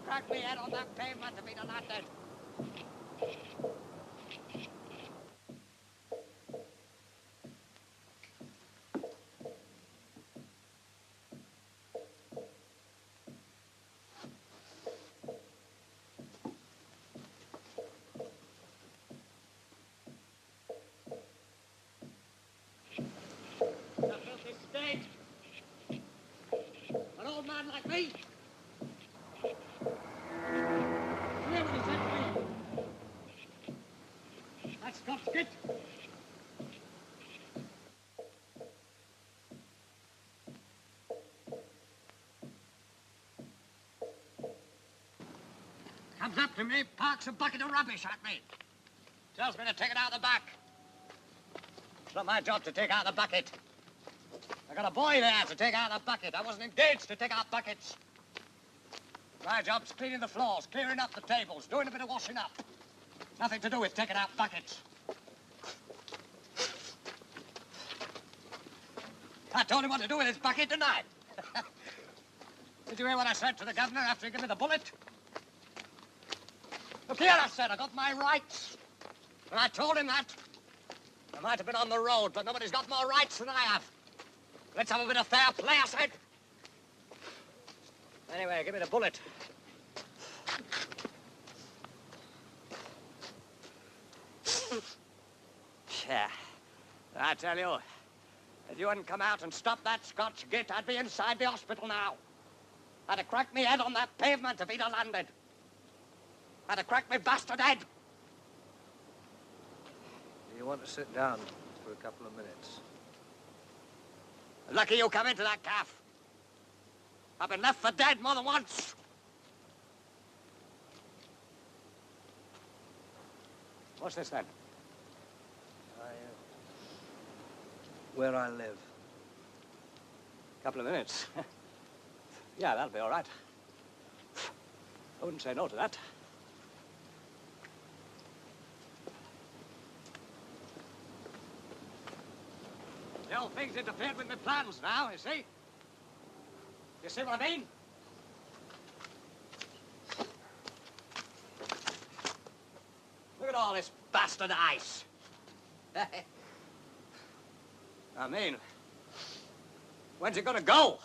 crack me head on that pavement if he'd have landed. The filthy state. An old man like me. Hear what he said to me. That Scots git. Comes up to me, parks a bucket of rubbish at me. Tells me to take it out of the back. It's not my job to take out the bucket. I got a boy there to take out the bucket. I wasn't engaged to take out buckets. My job's cleaning the floors, clearing up the tables, doing a bit of washing up. Nothing to do with taking out buckets. I told him what to do with his bucket, didn't I? Did you hear what I said to the governor after he gave me the bullet? Look here, I said, I got my rights. And I told him that. I might have been on the road, but nobody's got more rights than I have. Let's have a bit of fair play, I said. Anyway, give me the bullet. Yeah, I tell you, if you hadn't come out and stopped that Scotch git, I'd be inside the hospital now. I'd have cracked me head on that pavement if he'd have landed. I'd have cracked me bastard head. You want to sit down for a couple of minutes? Lucky you come into that calf. I've been left for dead more than once. What's this then? Where I live. Couple of minutes. Yeah, that'll be all right. I wouldn't say no to that. The old thing's interfered with my plans now, you see? You see what I mean? Look at all this bastard ice. I mean, when's it gonna go?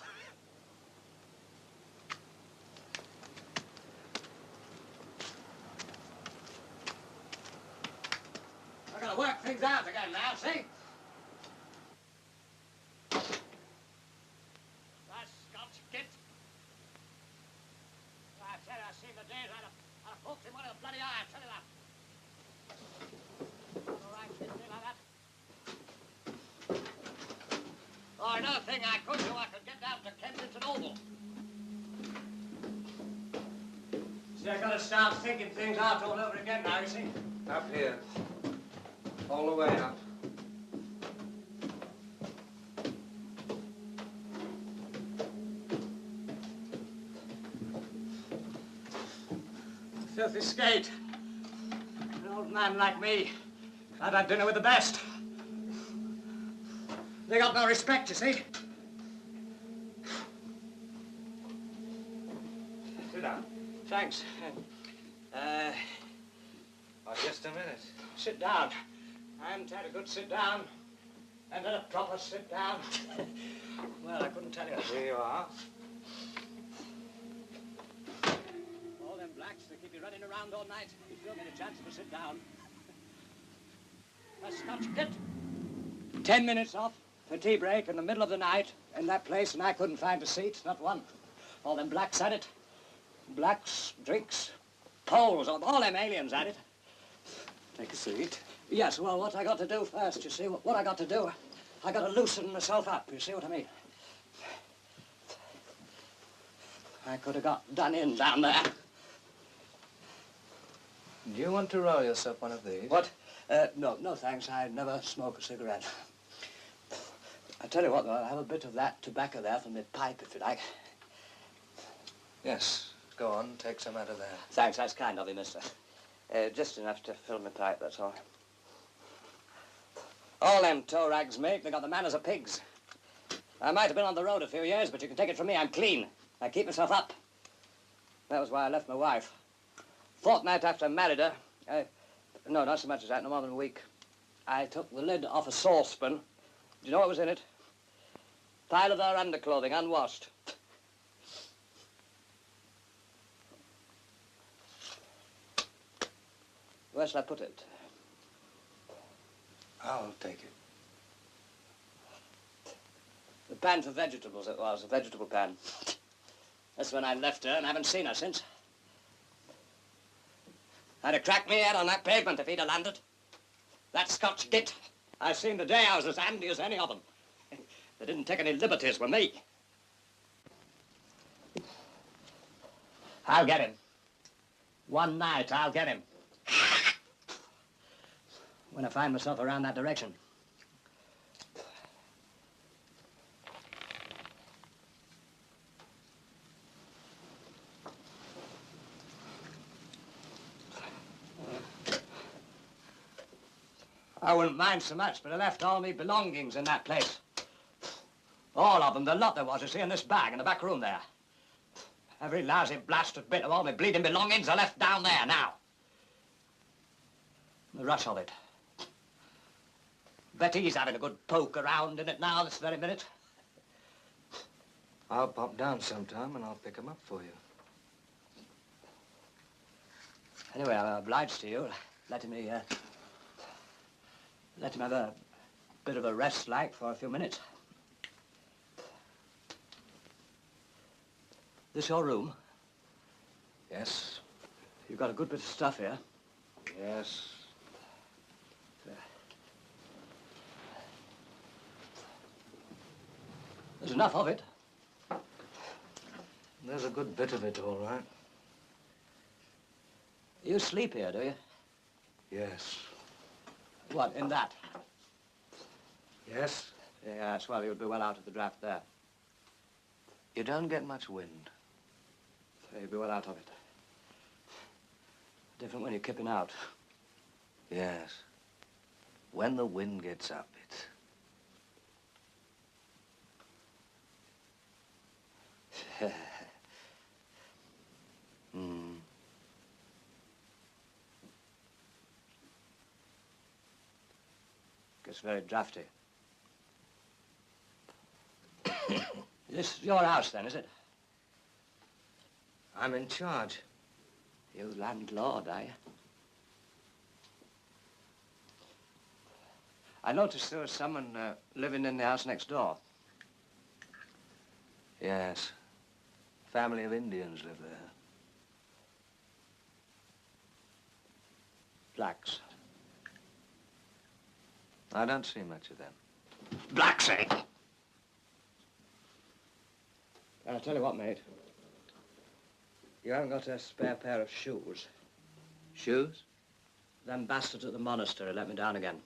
I gotta work things out again now, see? I've seen the days I'd have poked him one of the bloody eye, I tell you that. All right, shit, like that. Oh, another thing I could do, I could get down to Kensington Oval. See, I gotta start thinking things out all over again now, you see. Up here. All the way up. Filthy skate. An old man like me. I've had dinner with the best. They got no respect, you see. Sit down. Thanks. Oh, just a minute. Sit down. I haven't had a good sit down. And then a proper sit down. Well, I couldn't tell you. Here you are. Blacks, they keep you running around all night. You don't get a chance to sit down. A Scotch git. 10 minutes off for tea break in the middle of the night in that place, and I couldn't find a seat, not one. All them blacks had it. Blacks, drinks, Poles, all them aliens had it. Take a seat. Yes, well, what I got to do first, you see, what I got to do, I got to loosen myself up, you see what I mean? I could have got done in down there. Do you want to roll yourself one of these? What? No, thanks. I never smoke a cigarette. I tell you what, though, I'll have a bit of that tobacco there for my pipe, if you like. Yes. Go on, take some out of there. Thanks, that's kind of you, mister. Just enough to fill my pipe, that's all. All them tow rags make, they got the manners of pigs. I might have been on the road a few years, but you can take it from me, I'm clean. I keep myself up. That was why I left my wife. Fortnight after I married her, no, not so much as that, no more than a week. I took the lid off a saucepan. Do you know what was in it? Pile of her underclothing, unwashed. Where shall I put it? I'll take it. The pan for vegetables it was, a vegetable pan. That's when I left her and haven't seen her since. I'd have cracked me head on that pavement if he'd have landed. That Scotch git. I seen the day I was as handy as any of them. They didn't take any liberties with me. I'll get him. One night, I'll get him. When I find myself around that direction. I wouldn't mind so much, but I left all me belongings in that place. All of them, the lot there was, you see, in this bag in the back room there. Every lousy blasted bit of all my bleeding belongings are left down there now. The rush of it. Bet he's having a good poke around in it now, this very minute. I'll pop down sometime and I'll pick him up for you. Anyway, I'm obliged to you. Let him have a bit of a rest, like, for a few minutes. This your room? Yes. You've got a good bit of stuff here. Yes. There's enough of it. There's a good bit of it, all right. You sleep here, do you? Yes. What, in that? Yes? Yeah, that's why you'd be well out of the draft there. You don't get much wind. So you'd be well out of it. Different when you're kipping out. Yes. When the wind gets up, it's... Gets very drafty. This your house, then, is it? I'm in charge. You landlord, are you? I noticed there was someone living in the house next door. Yes. Family of Indians live there. Blacks. I don't see much of them. Blacks, eh? I'll tell you what, mate. You haven't got a spare pair of shoes. Shoes? Them bastards at the monastery let me down again.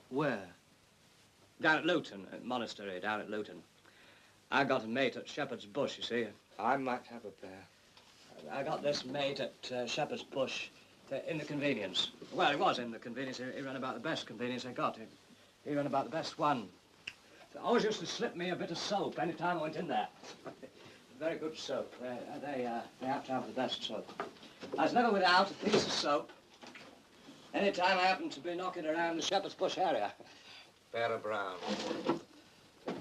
Where? Down at Luton, at monastery, down at Luton. I got a mate at Shepherd's Bush, you see. I might have a pair. I got this mate at Shepherd's Bush in the convenience. Well, he was in the convenience. He ran about the best convenience I got. He ran about the best one. So always used to slip me a bit of soap any time I went in there. Very good soap. They have to have the best soap. I was never without a piece of soap any time I happened to be knocking around the Shepherd's Bush area. Pair of brown.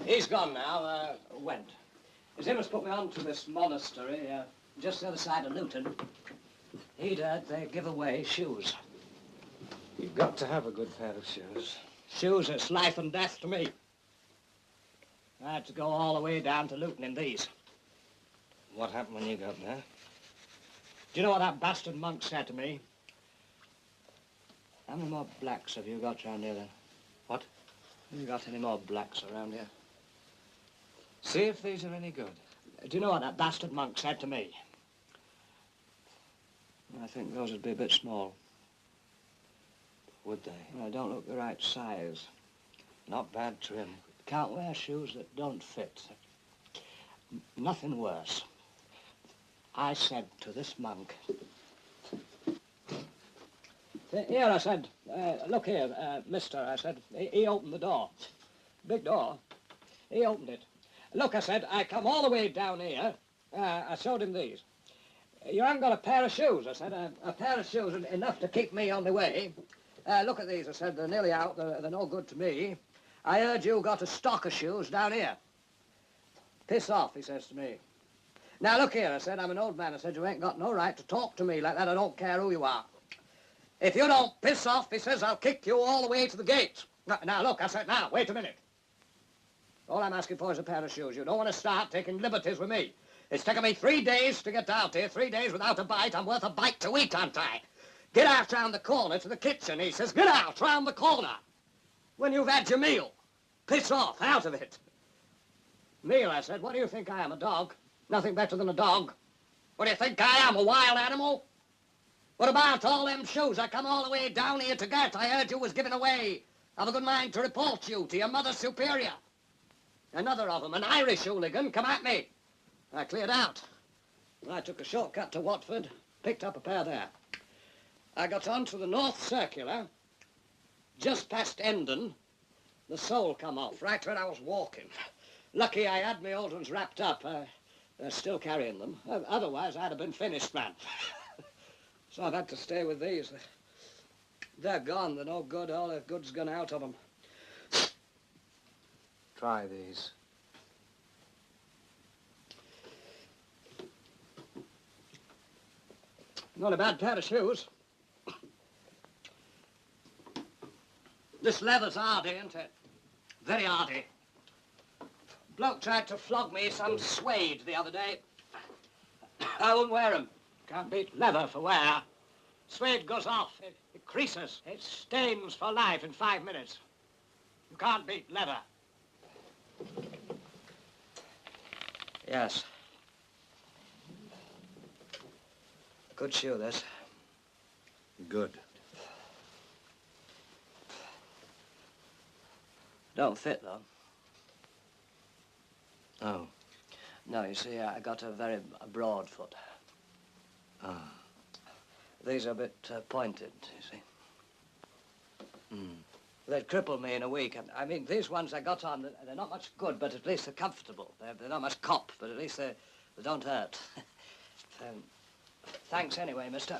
He's gone now, went. His him has put me on to this monastery, just the other side of Luton. He'd heard they give away shoes. You've got to have a good pair of shoes. Shoes, it's life and death to me. I had to go all the way down to Luton in these. What happened when you got there? Do you know what that bastard monk said to me? How many more blacks have you got around here, then? What? Have you got any more blacks around here? See if these are any good. Do you know what that bastard monk said to me? I think those would be a bit small. Would they? Well, they don't look the right size. Not bad trim. Can't wear shoes that don't fit. Nothing worse. I said to this monk... Here, I said, look here, mister, I said, he opened the door. Big door. He opened it. Look, I said, I come all the way down here, I showed him these. You haven't got a pair of shoes, I said. A pair of shoes enough to keep me on the way. Look at these, I said. They're nearly out. They're no good to me. I heard you got a stock of shoes down here. Piss off, he says to me. Now, look here, I said. I'm an old man. I said, you ain't got no right to talk to me like that. I don't care who you are. If you don't piss off, he says, I'll kick you all the way to the gate. Now, look, I said, now, wait a minute. All I'm asking for is a pair of shoes. You don't want to start taking liberties with me. It's taken me 3 days to get out here, 3 days without a bite. I'm worth a bite to eat, aren't I? Get out round the corner to the kitchen, he says. Get out round the corner. When you've had your meal. Piss off, out of it. Meal, I said. What do you think I am, a dog? Nothing better than a dog. What do you think I am, a wild animal? What about all them shoes I come all the way down here to get? I heard you was giving away. I've a good mind to report you to your mother's superior. Another of them, an Irish hooligan, come at me. I cleared out. I took a shortcut to Watford, picked up a pair there. I got on to the North Circular, just past Endon. The sole come off, right where I was walking. Lucky I had my old ones wrapped up. They're still carrying them. Otherwise, I'd have been finished, man. So I've had to stay with these. They're gone. They're no good. All the good's gone out of them. Try these. Not a bad pair of shoes. This leather's hardy, isn't it? Very hardy. Bloke tried to flog me some suede the other day. I wouldn't wear 'em. Can't beat leather for wear. Suede goes off. It creases. It stains for life in 5 minutes. You can't beat leather. Yes. Good shoe, this. Good. Don't fit, though. Oh. No, you see, I got a very broad foot. Ah. These are a bit pointed, you see. Hmm. They'd cripple me in a week. I mean, these ones I got on, they're not much good, but at least they're comfortable. They're not much cop, but at least they don't hurt. Thanks anyway, mister.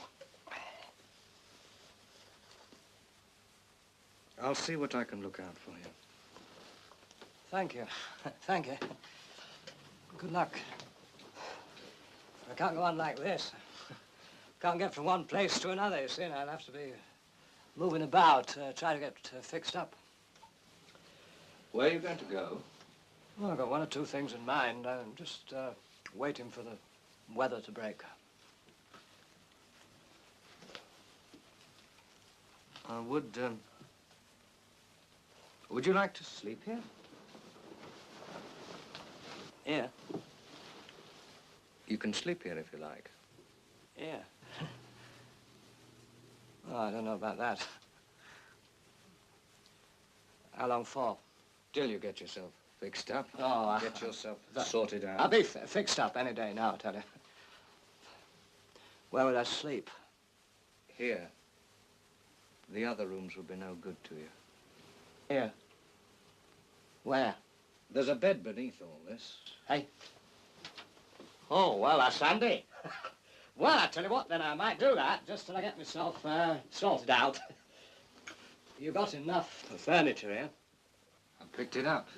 I'll see what I can look out for you. Thank you. Thank you. Good luck. I can't go on like this. Can't get from one place to another, you see, and I'll have to be moving about, try to get fixed up. Where are you going to go? Well, I've got 1 or 2 things in mind. I'm just waiting for the weather to break. Would you like to sleep here? Yeah. You can sleep here if you like. Yeah. Oh, I don't know about that. How long for? Till you get yourself fixed up. Oh, get yourself sorted out. I'll be fixed up any day now, I tell you. Where would I sleep? Here. The other rooms would be no good to you. Here. Where? There's a bed beneath all this. Hey. Oh, well, that's handy. Well, I tell you what, then I might do that, just till I get myself sorted out. You got enough furniture here? I picked it up.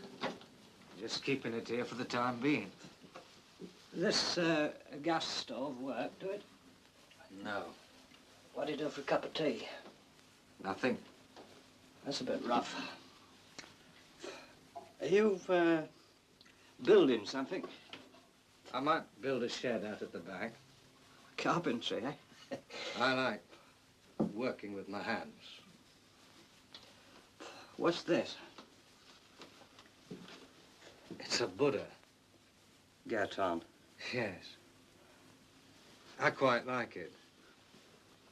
Just keeping it here for the time being. This gas stove work, do it? No. What do you do for a cup of tea? Nothing. That's a bit rough. Are you building something? I might build a shed out at the back. Carpentry, eh? I like working with my hands. What's this? It's a Buddha. Get on. Yes. I quite like it.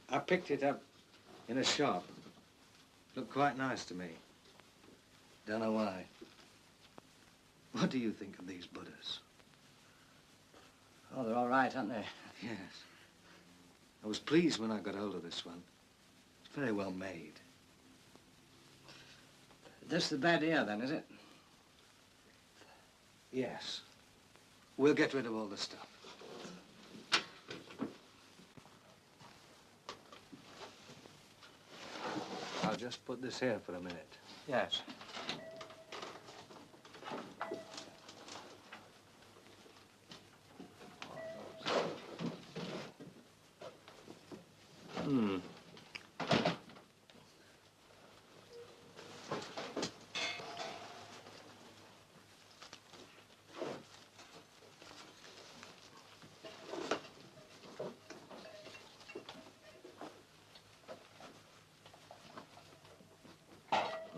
I picked it up in a shop. Looked quite nice to me. Don't know why. What do you think of these Buddhas? Oh, they're all right, aren't they? Yes. I was pleased when I got hold of this one. It's very well made. This the bed here, then, is it? Yes. We'll get rid of all the stuff. I'll just put this here for a minute. Yes. Hmm.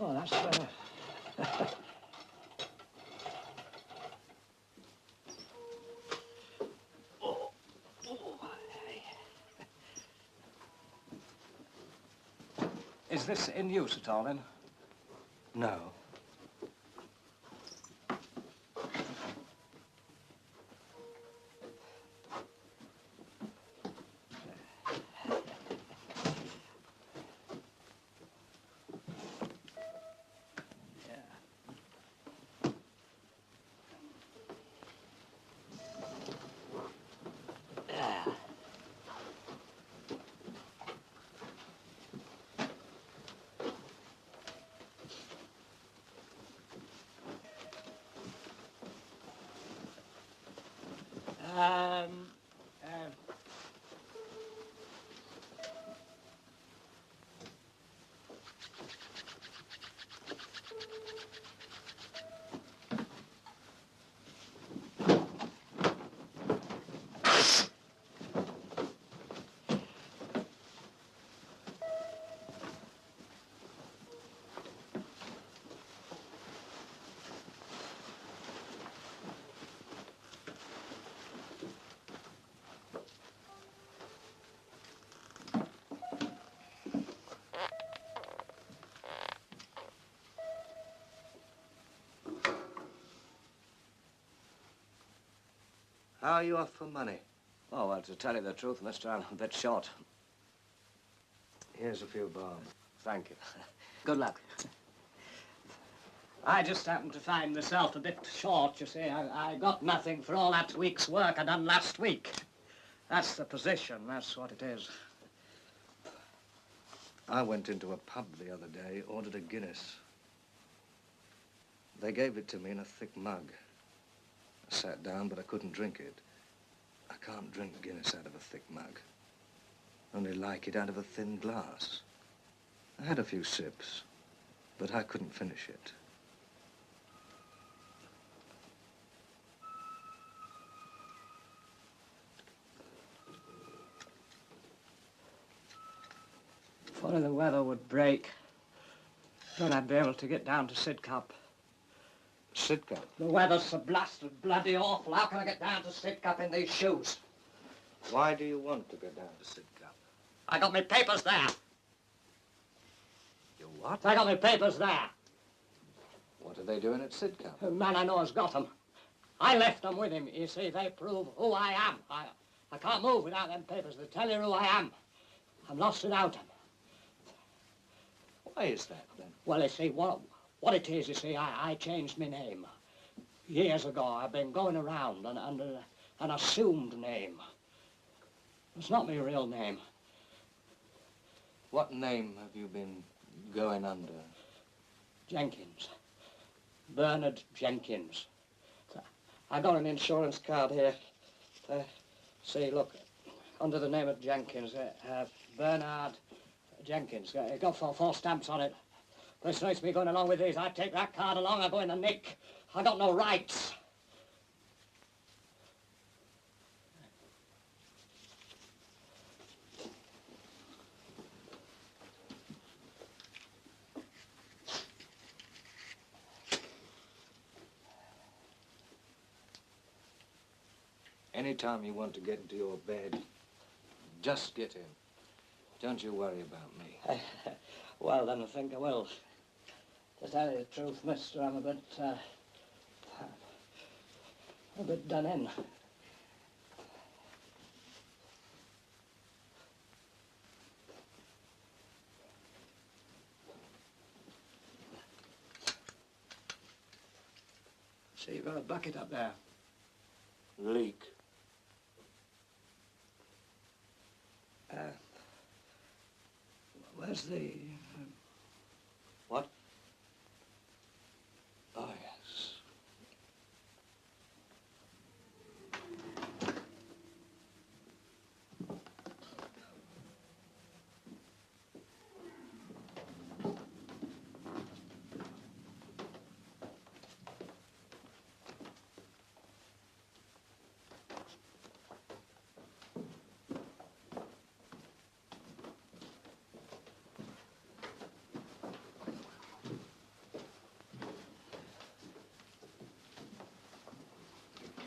Oh, that's Is this in use at all, then? No. Um, How are you off for money? Oh, well, to tell you the truth, mister, I'm a bit short. Here's a few bob. Thank you. Good luck. I just happened to find myself a bit short, you see. I got nothing for all that week's work I done last week. That's the position, that's what it is. I went into a pub the other day, ordered a Guinness. They gave it to me in a thick mug. I sat down, but I couldn't drink it. I can't drink Guinness out of a thick mug. Only like it out of a thin glass. I had a few sips, but I couldn't finish it. If only the weather would break, then I'd be able to get down to Sidcup. Sidcup? The weather's so blasted bloody awful. How can I get down to Sidcup in these shoes? Why do you want to go down to Sidcup? I got my papers there. You what? I got my papers there. What are they doing at Sidcup? The man I know has got them. I left them with him. You see, they prove who I am. I can't move without them papers. They tell you who I am. I'm lost without them. Why is that, then? Well, you see, what it is, you see, I changed my name. Years ago, I've been going around under an assumed name. It's not my real name. What name have you been going under? Jenkins. Bernard Jenkins. I got an insurance card here. See, look, under the name of Jenkins, Bernard Jenkins. It got four stamps on it. But it's nice me going along with these. I take that card along, I go in the nick. I got no rights. Anytime you want to get into your bed, just get in. Don't you worry about me. Well, then I think I will. To tell you the truth, mister, I'm a bit done in. See, you've got a bucket up there. Leak. Where's the...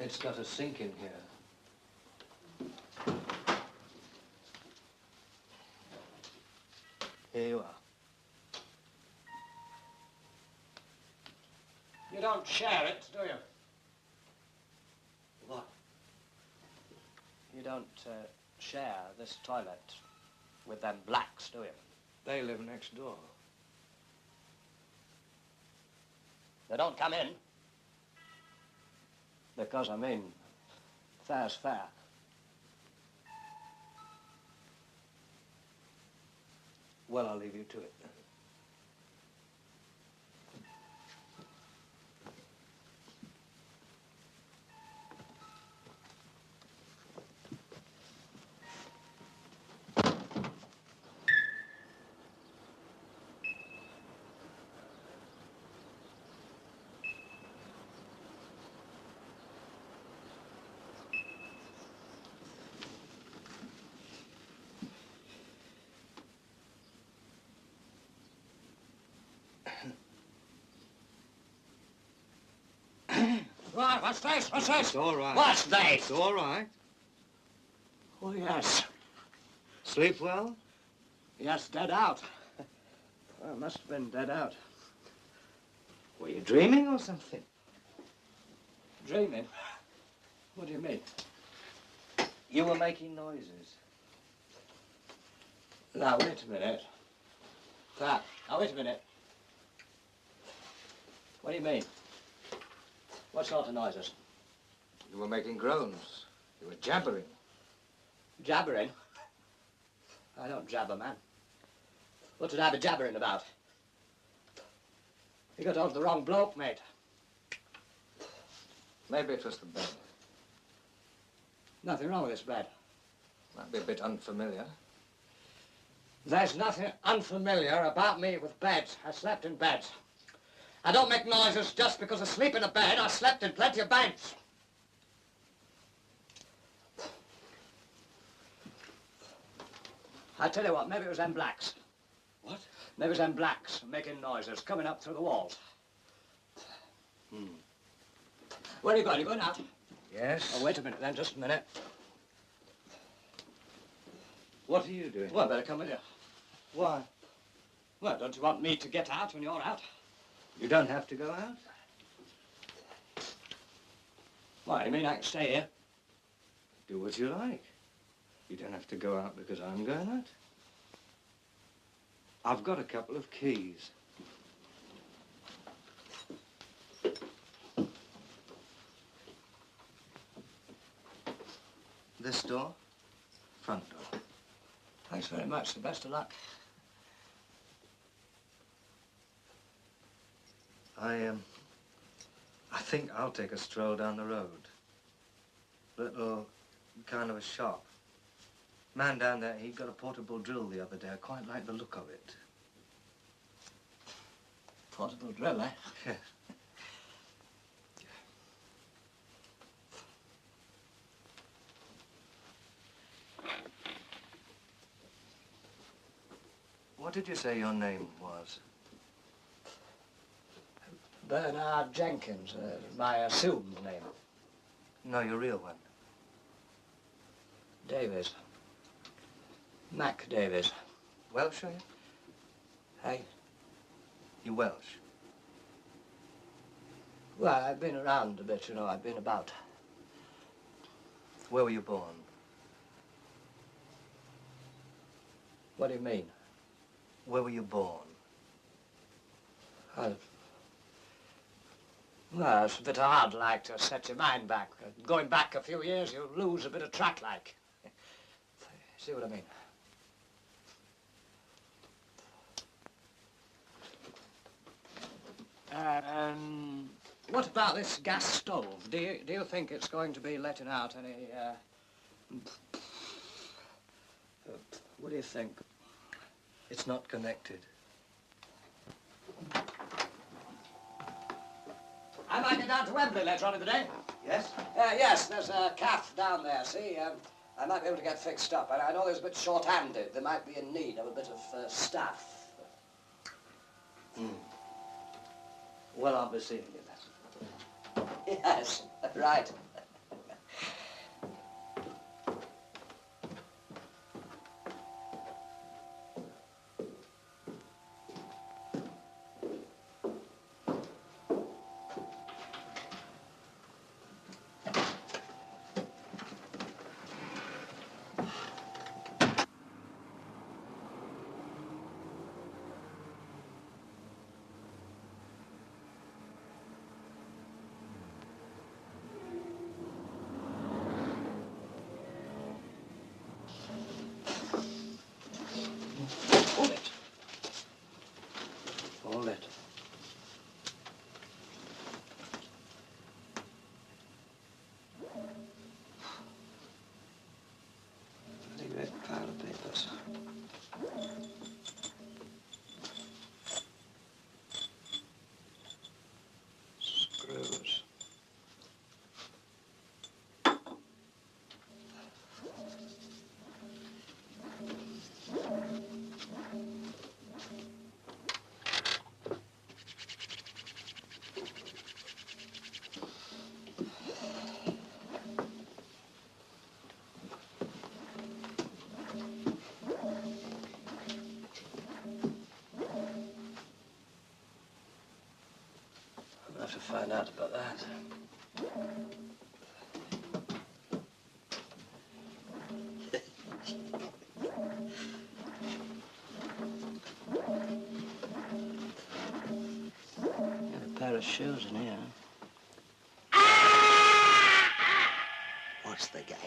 It's got a sink in here. Here you are. You don't share it, do you? What? You don't share this toilet with them blacks, do you? They live next door. They don't come in. Because, I mean, fair's fair. Well, I'll leave you to it then. Right, what's this? What's this? It's all right. What's this? It's all right. Oh, yes. Sleep well? Yes, dead out. Well, must have been dead out. Were you dreaming or something? Dreaming? What do you mean? You were making noises. Now, wait a minute. Now, wait a minute. What do you mean? What sort of noises? You were making groans. You were jabbering. Jabbering? I don't jabber, man. What did I be jabbering about? You got on the wrong bloke, mate. Maybe it was the bed. Nothing wrong with this bed. Might be a bit unfamiliar. There's nothing unfamiliar about me with beds. I slept in beds. I don't make noises just because I sleep in a bed. I slept in plenty of beds. I tell you what, maybe it was them blacks. What? Maybe it was them blacks making noises, coming up through the walls. Where are you going? You going out? Yes? Oh, wait a minute then, just a minute. What are you doing? Well, I better come with you. Why? Well, don't you want me to get out when you're out? You don't have to go out? Why, you mean I can stay here? Do what you like. You don't have to go out because I'm going out. I've got a couple of keys. This door, front door. Thanks very much. The best of luck. I think I'll take a stroll down the road. Little kind of a shop. Man down there, he got a portable drill the other day. I quite like the look of it. Portable drill, eh? Yes. What did you say your name was? Bernard Jenkins, my assumed name. No, your real one. Davies. Mac Davies. Welsh, are you? Hey? You Welsh? Well, I've been around a bit, you know. I've been about. Where were you born? What do you mean? Where were you born? Well, it's a bit hard, like, to set your mind back. Going back a few years, you lose a bit of track, like. See what I mean? What about this gas stove? Do you think it's going to be letting out any, what do you think? It's not connected. I might get down to Wembley later on in the day. Yes? Yes, there's a calf down there, see? I might be able to get fixed up. I know there's a bit short-handed. They might be in need of a bit of staff. Well, I'll be seeing you then. Yes, right. I'll have to find out about that. Got a pair of shoes in here. What's the game?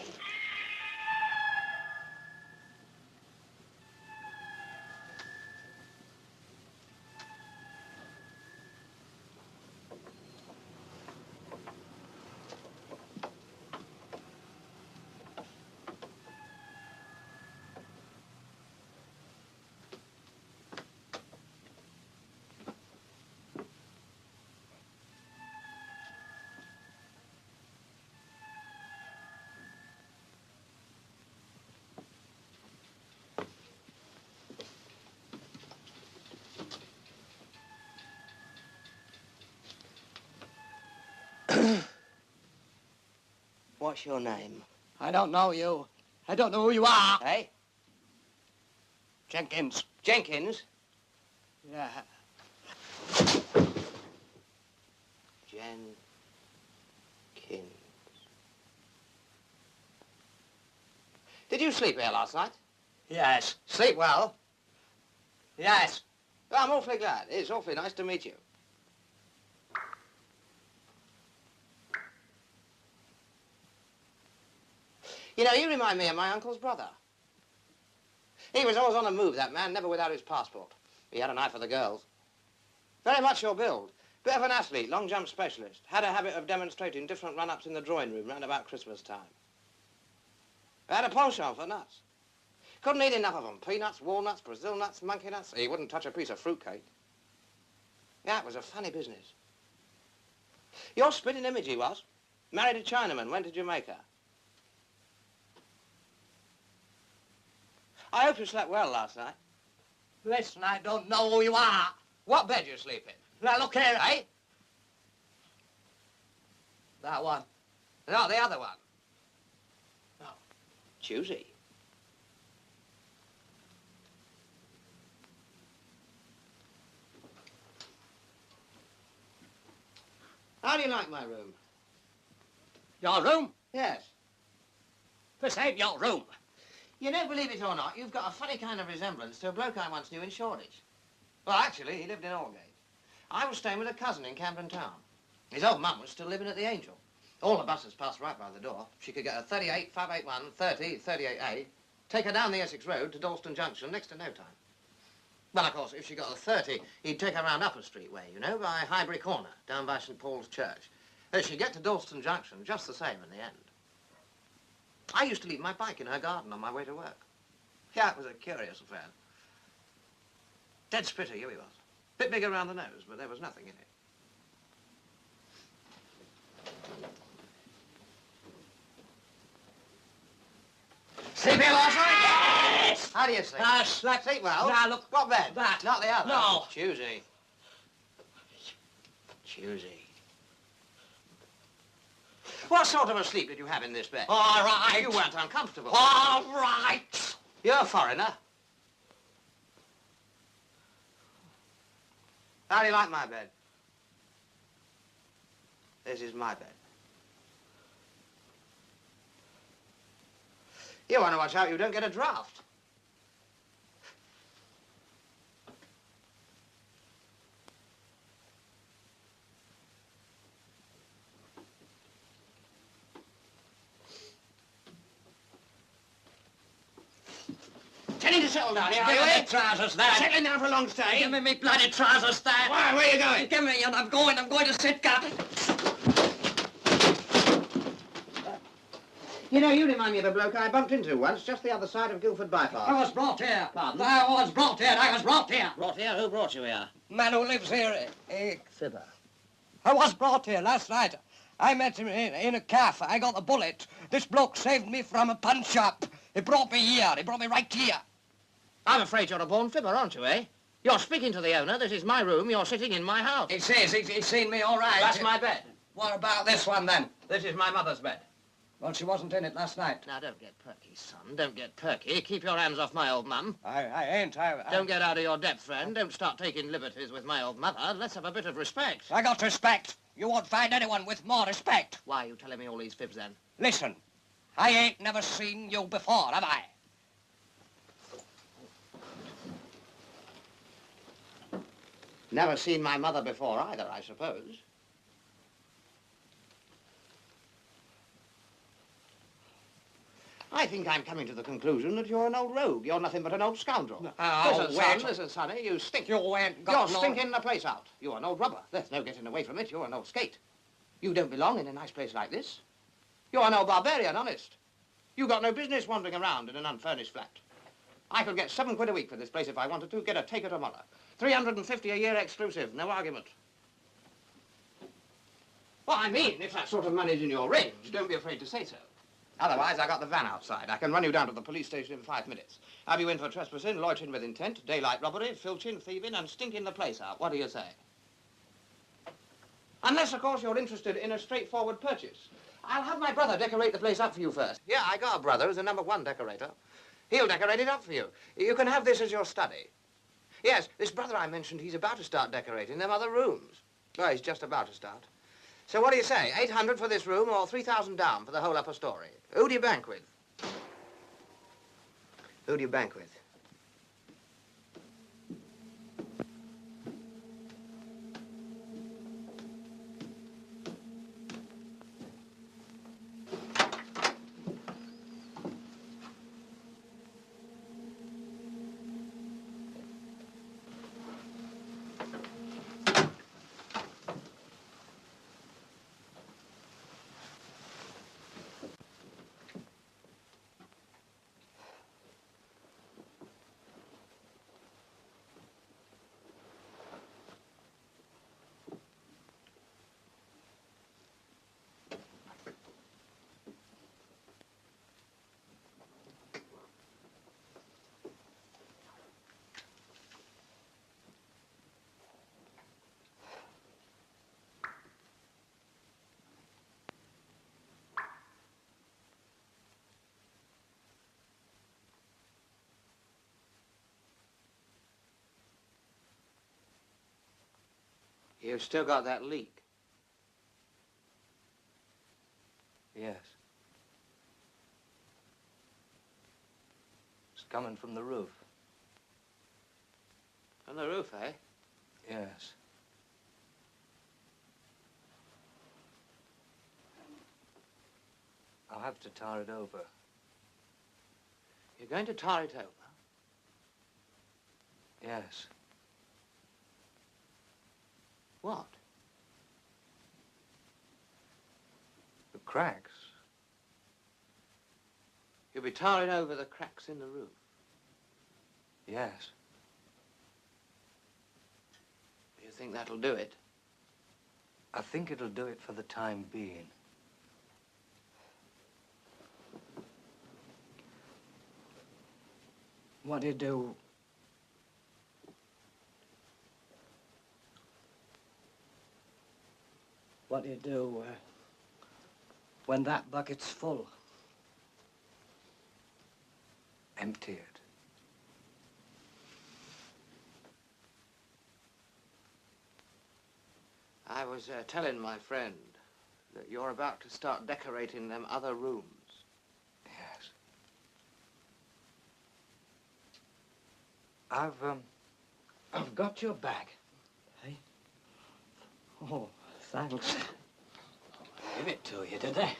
What's your name? I don't know you. I don't know who you are. Hey? Jenkins. Jenkins? Yeah. Jenkins. Did you sleep here last night? Yes. Sleep well? Yes. Well, I'm awfully glad. It's awfully nice to meet you. You know, you remind me of my uncle's brother. He was always on the move, that man, never without his passport. He had an eye for the girls. Very much your build. Bit of an athlete, long jump specialist. Had a habit of demonstrating different run-ups in the drawing room round about Christmas time. Had a penchant for nuts. Couldn't eat enough of them. Peanuts, walnuts, Brazil nuts, monkey nuts. He wouldn't touch a piece of fruitcake. Yeah, it was a funny business. Your spitting image he was. Married a Chinaman, went to Jamaica. I hope you slept well last night. Listen, I don't know who you are. What bed you sleep in? Now, look here. Eh? That one. No, the other one. No. Choosy. How do you like my room? Your room? Yes. This ain't your room. You don't believe it or not, you've got a funny kind of resemblance to a bloke I once knew in Shoreditch. Well, actually, he lived in Aldgate. I was staying with a cousin in Camden Town. His old mum was still living at the Angel. All the buses passed right by the door. She could get a 38, 581, 30, 38A, take her down the Essex Road to Dalston Junction next to no time. Well, of course, if she got a 30, he'd take her round Upper Street way, you know, by Highbury Corner, down by St. Paul's Church. She'd get to Dalston Junction just the same in the end. I used to leave my bike in her garden on my way to work. Yeah, it was a curious affair. Dead splitter, you he was. Bit big around the nose, but there was nothing in it. Sleep here last night? Yes! How do you sleep? I slept. Sleep well? Now, look. What bed? That. Not the other? No. Choosy. Choosy. What sort of a sleep did you have in this bed? All right. You weren't uncomfortable. All right. You're a foreigner. How do you like my bed? This is my bed. You want to watch out you don't get a draft. Tell him to settle down here, are Give you? me me trousers there. Settling down for a long stay? Give me bloody trousers there. Why? Where are you going? Give me, and I'm going to Sitka. You know, you remind me of a bloke I bumped into once, just the other side of Guildford Bypass. I was brought here. Pardon? I was brought here. I was brought here. Brought here? Who brought you here? Man who lives here. Fibber. I was brought here last night. I met him in a cafe. I got a bullet. This bloke saved me from a punch-up. He brought me here. He brought me right here. I'm afraid you're a born fibber, aren't you, eh? You're speaking to the owner. This is my room. You're sitting in my house. He says he's seen me all right. That's my bed. What about this one, then? This is my mother's bed. Well, she wasn't in it last night. Now, don't get perky, son. Don't get perky. Keep your hands off my old mum. I ain't. Don't get out of your depth, friend. Don't start taking liberties with my old mother. Let's have a bit of respect. I got respect. You won't find anyone with more respect. Why are you telling me all these fibs, then? Listen, I ain't never seen you before, have I? Never seen my mother before either, I suppose. I think I'm coming to the conclusion that you're an old rogue. You're nothing but an old scoundrel. Listen, Sonny, you stink. You ain't got You're stinking the place out. You're an old rubber. There's no getting away from it. You're an old skate. You don't belong in a nice place like this. You're an old barbarian, honest. You got no business wandering around in an unfurnished flat. I could get £7 a week for this place if I wanted to. Get a taker tomorrow. 350 a year exclusive. No argument. Well, I mean, if that sort of money's in your range, don't be afraid to say so. Otherwise, I got the van outside. I can run you down to the police station in 5 minutes. Have you in for trespassing, loitering with intent, daylight robbery, filching, thieving, and stinking the place out. What do you say? Unless, of course, you're interested in a straightforward purchase. I'll have my brother decorate the place up for you first. Yeah, I got a brother who's a #1 decorator. He'll decorate it up for you. You can have this as your study. Yes, this brother I mentioned, he's about to start decorating them other rooms. Well, he's just about to start. So what do you say, 800 for this room or 3,000 down for the whole upper story? Who do you bank with? Who do you bank with? You've still got that leak. Yes. It's coming from the roof. From the roof, eh? Yes. I'll have to tar it over. You're going to tar it over? Yes. What? The cracks. You'll be tarring over the cracks in the roof? Yes. You think that'll do it? I think it'll do it for the time being. What do you do? What do you do when that bucket's full? Empty it. I was telling my friend that you're about to start decorating them other rooms. Yes. I've got your bag. Hey? Oh, thanks. Give it to you, did they?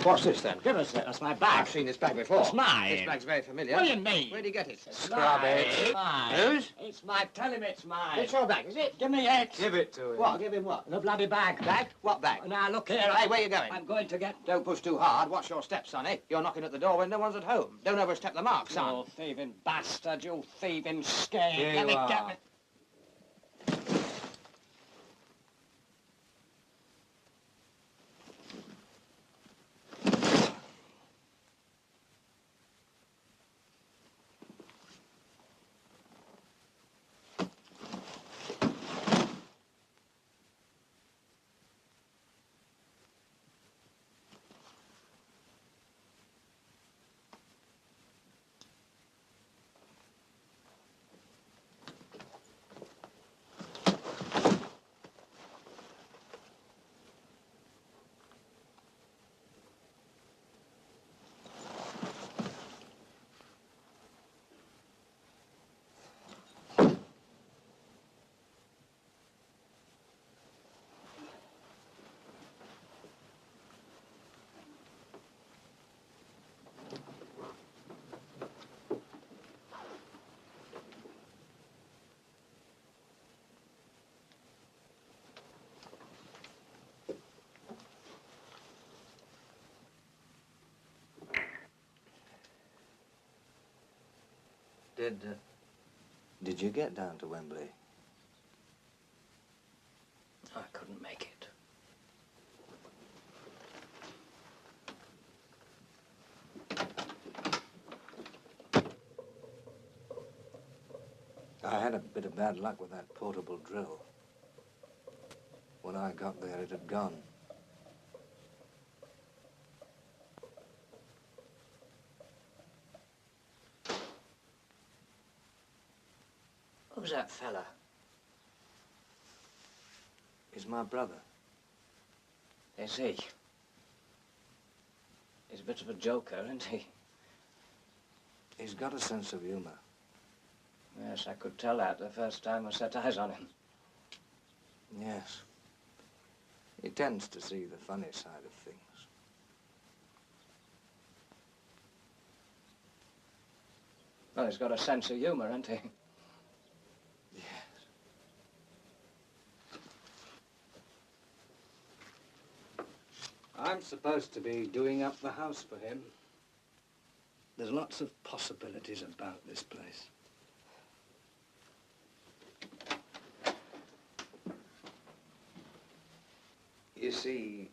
What's this, then? Give us it. That's my bag. I've seen this bag before. It's mine. This bag's very familiar. What do you mean? Where'd you get it? Scrub it. It's Mine. Whose? It's mine. Tell him it's mine. It's your bag, is it? Give me it. Give it to him. What? Give him what? The bloody bag. Bag? What bag? Now, look here. Hey, where you going? I'm going to get... Don't push too hard. Watch your steps, sonny. You're knocking at the door when no one's at home. Don't overstep the mark, son. You thieving bastard, you thieving skate. Here Let me you get are. me... Did you get down to Wembley? I couldn't make it. I had a bit of bad luck with that portable drill. When I got there, it had gone. Who's that fella? He's my brother. Is he? He's a bit of a joker, isn't he? He's got a sense of humor. Yes, I could tell that the first time I set eyes on him. Yes. He tends to see the funny side of things. Well, he's got a sense of humor, hasn't he? Yes. I'm supposed to be doing up the house for him. There's lots of possibilities about this place. You see,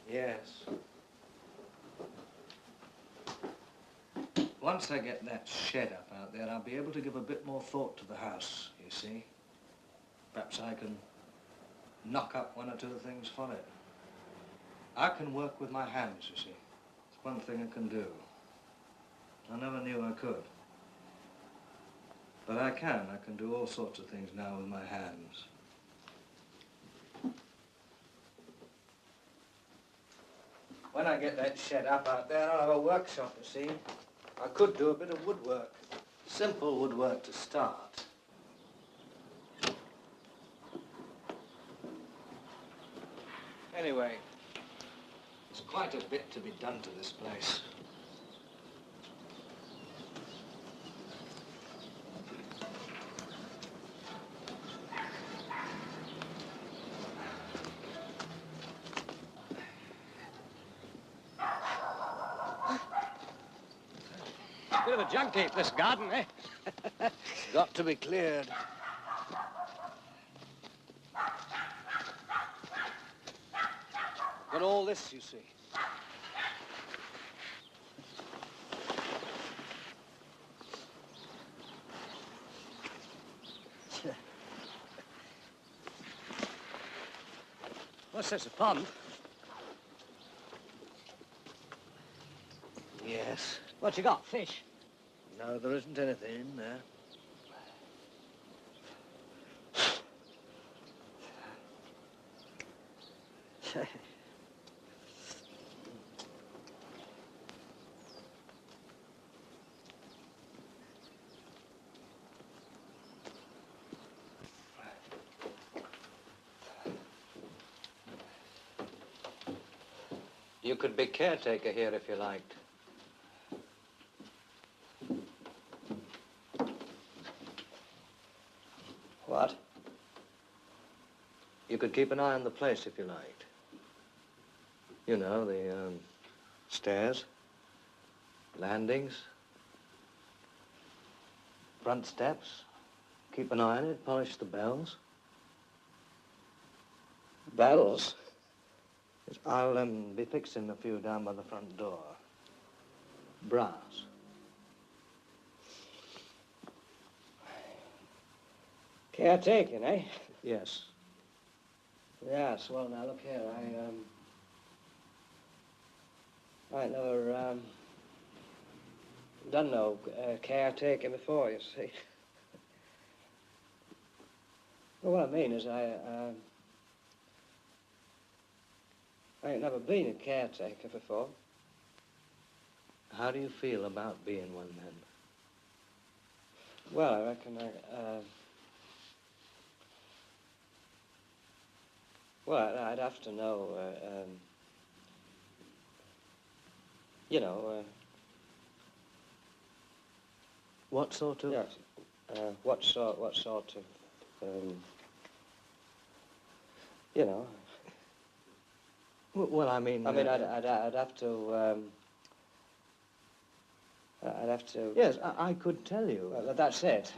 yes. Once I get that shed up out there, I'll be able to give a bit more thought to the house, you see. Perhaps I can knock up one or two things for it. I can work with my hands, you see. It's one thing I can do. I never knew I could. But I can do all sorts of things now with my hands. When I get that shed up out there, I'll have a workshop, you see. I could do a bit of woodwork. Simple woodwork to start. Anyway, there's quite a bit to be done to this place. Bit of a junkie, this garden, eh? Got to be cleared. Got all this, you see. What's this, a pond? Yes. What you got, fish? No, there isn't anything in there. You could be caretaker here if you liked. What? You could keep an eye on the place if you liked. You know, the stairs, landings, front steps. Keep an eye on it, polish the bells. Bells? I'll be fixing a few down by the front door. Brass. Caretaking, eh? Yes. Yes, well, now, look here, I ain't never, done no caretaking before, you see. Well, what I mean is I ain't never been a caretaker before. How do you feel about being one then? Well, I reckon well, I'd have to know, you know, What sort of... yes, what sort of, you know. Well, I mean... I'd have to... I'd have to... Yes, I could tell you. Well, that's it.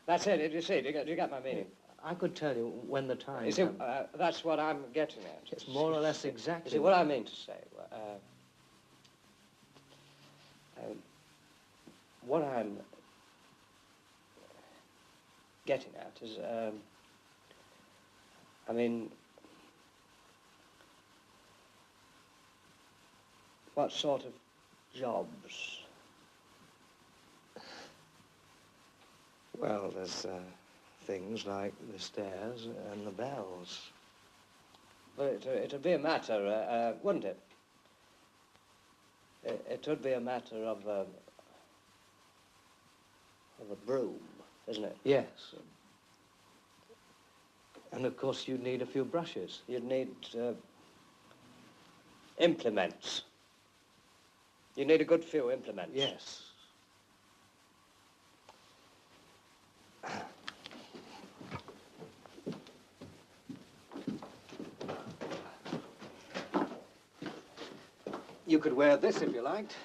That's it. You see, do you get my meaning? I could tell you when the time You see, comes. that's what I'm getting at. It's more or less exactly... You see, what I mean to say... what I'm getting at is, I mean, what sort of jobs? Well, there's things like the stairs and the bells. Well, it'd be a matter, wouldn't it? It would be a matter of a broom, isn't it? Yes. And of course you'd need a few brushes. You'd need implements. You need a good few implements. Yes. You could wear this if you liked.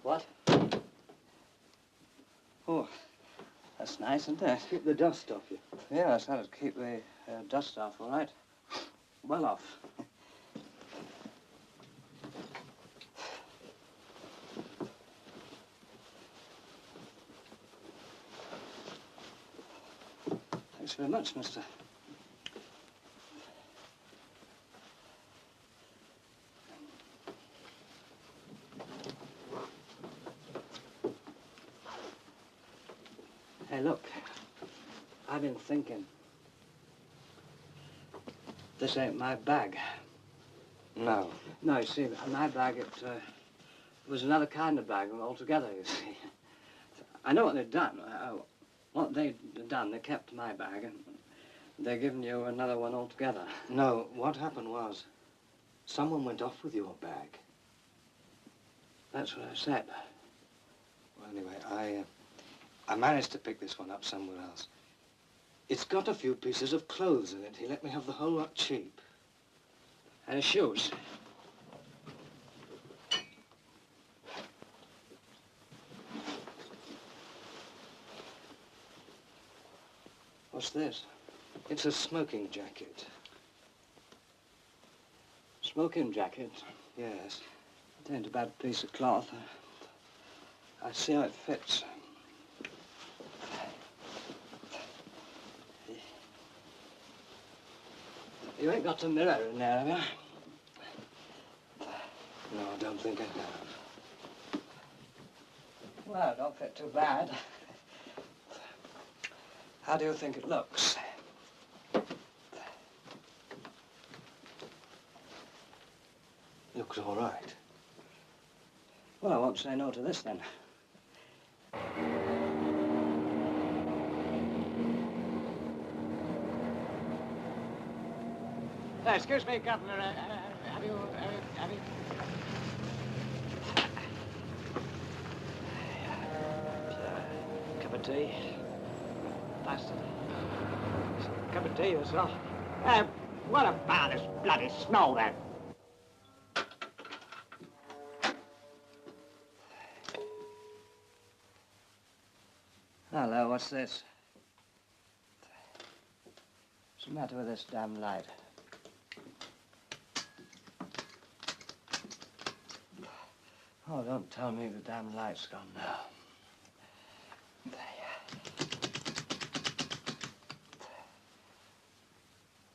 What? Oh, that's nice, isn't it? Keep the dust off you. Yes, that'd keep the dust off, all right. Well off. Thanks very much, mister. Hey, look, I've been thinking. This ain't my bag. No. No, you see, my bag, it was another kind of bag altogether, you see. I know what they'd done. What they'd done, they kept my bag, and they're giving you another one altogether. No, what happened was, someone went off with your bag. That's what I said. Well, anyway, I managed to pick this one up somewhere else. It's got a few pieces of clothes in it. He let me have the whole lot cheap. And his shoes. What's this? It's a smoking jacket. Smoking jacket? Yes. It ain't a bad piece of cloth. I see how it fits. You ain't got a mirror in there, have you? No, I don't think I have. Well, it don't fit too bad. How do you think it looks? Looks all right. Well, I won't say no to this, then. Excuse me, Governor. Have you... Cup of tea? Aston. Cup of tea yourself. What about this bloody snow, then? Hello, what's this? What's the matter with this damn light? Oh, don't tell me the damn light's gone now.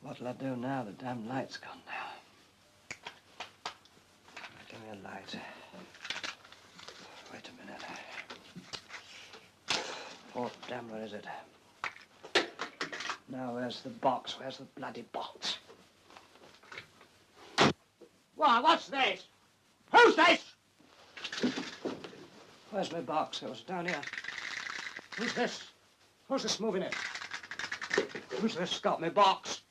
What'll I do now? The damn light's gone now. Give me a light. Wait a minute. Oh, damn, where is it? Now, where's the box? Where's the bloody box? What? What's this? Who's this? Where's my box? It was down here. Who's this? Who's this moving it? Who's this got my box?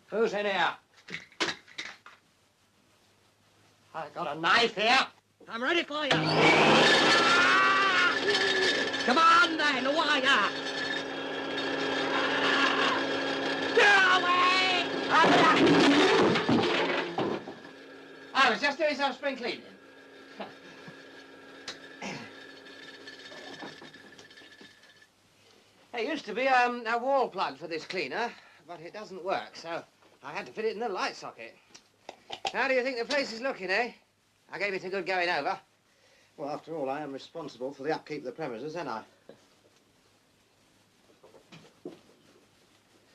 Who's in here? I got a knife here. I'm ready for you. Come on then, who are ya? I was just doing some spring cleaning. There used to be a wall plug for this cleaner, but it doesn't work, so I had to fit it in the light socket. How do you think the place is looking, eh? I gave it a good going over. Well, after all, I am responsible for the upkeep of the premises, ain't I?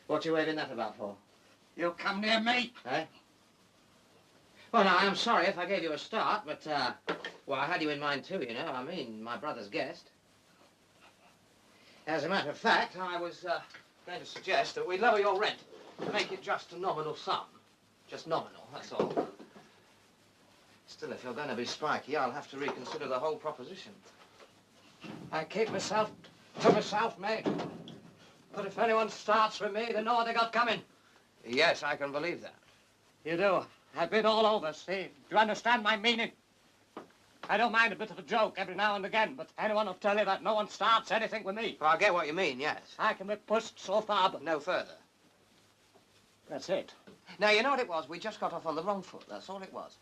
What you waving that about for? You come near me. Eh? Well, now, I'm sorry if I gave you a start, but, well, I had you in mind too, you know. I mean, my brother's guest. As a matter of fact, I was going to suggest that we lower your rent, make it just a nominal sum. Just nominal, that's all. Still, if you're going to be spiky, I'll have to reconsider the whole proposition. I keep myself to myself, mate. But if anyone starts with me, they know what they got coming. Yes, I can believe that. You do. I've been all over, see? Do you understand my meaning? I don't mind a bit of a joke every now and again, but anyone will tell you that no one starts anything with me. Well, I get what you mean, yes. I can be pushed so far, but No further. that's it. Now, you know what it was? We just got off on the wrong foot, that's all it was.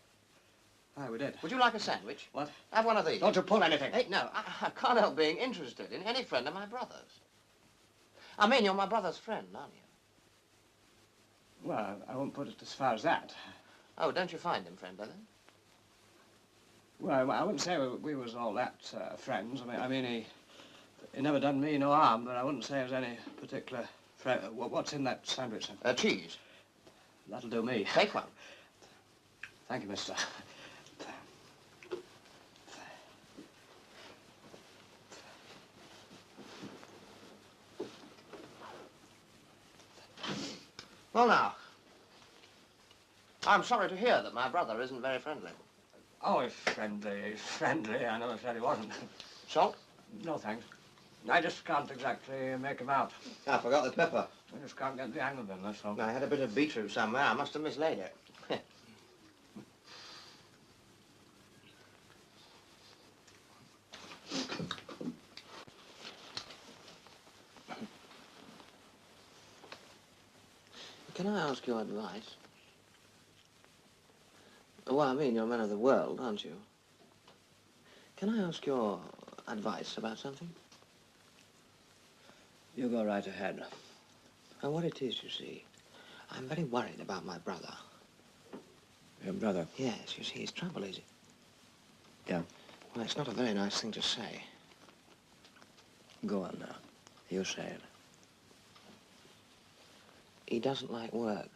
Aye, we did. Would you like a sandwich? What? Have one of these. Don't you pull anything. Hey, no, I can't help being interested in any friend of my brother's. I mean, you're my brother's friend, aren't you? Well, I won't put it as far as that. Oh, don't you find him friendly, then? Well, I wouldn't say we was all that friends. I mean, he never done me no harm, but I wouldn't say it was any particular friend. What's in that sandwich? Cheese. That'll do me. Take one. Thank you, mister. Well, now, I'm sorry to hear that my brother isn't very friendly. Oh, he's friendly. I never said he wasn't. Salt? No, thanks. I just can't exactly make him out. I forgot the pepper. I just can't get the hang of him, that's all. I had a bit of beetroot somewhere. I must have mislaid it. Can I ask your advice? Well, I mean, you're a man of the world, aren't you? Can I ask your advice about something? You go right ahead. And what it is, you see, I'm very worried about my brother. Your brother? Yes, you see, his trouble is... Yeah. Well, it's not a very nice thing to say. Go on now. You say it. He doesn't like work.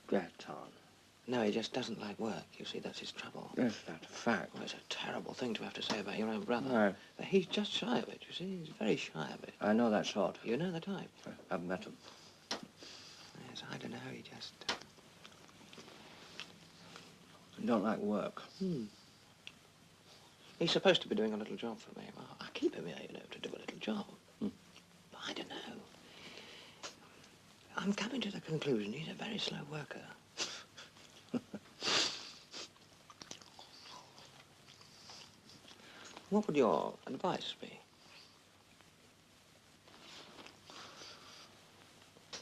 Get on. No, he just doesn't like work. You see, that's his trouble. Yes, that's a fact. Well, it's a terrible thing to have to say about your own brother. Right. But he's just shy of it, you see. He's very shy of it. I know that sort. You know the type? I've met him. Yes, I don't know. He just... You don't like work. He's supposed to be doing a little job for me. Well, I keep him here, you know, to do a little job. But I don't know. I'm coming to the conclusion he's a very slow worker. What would your advice be?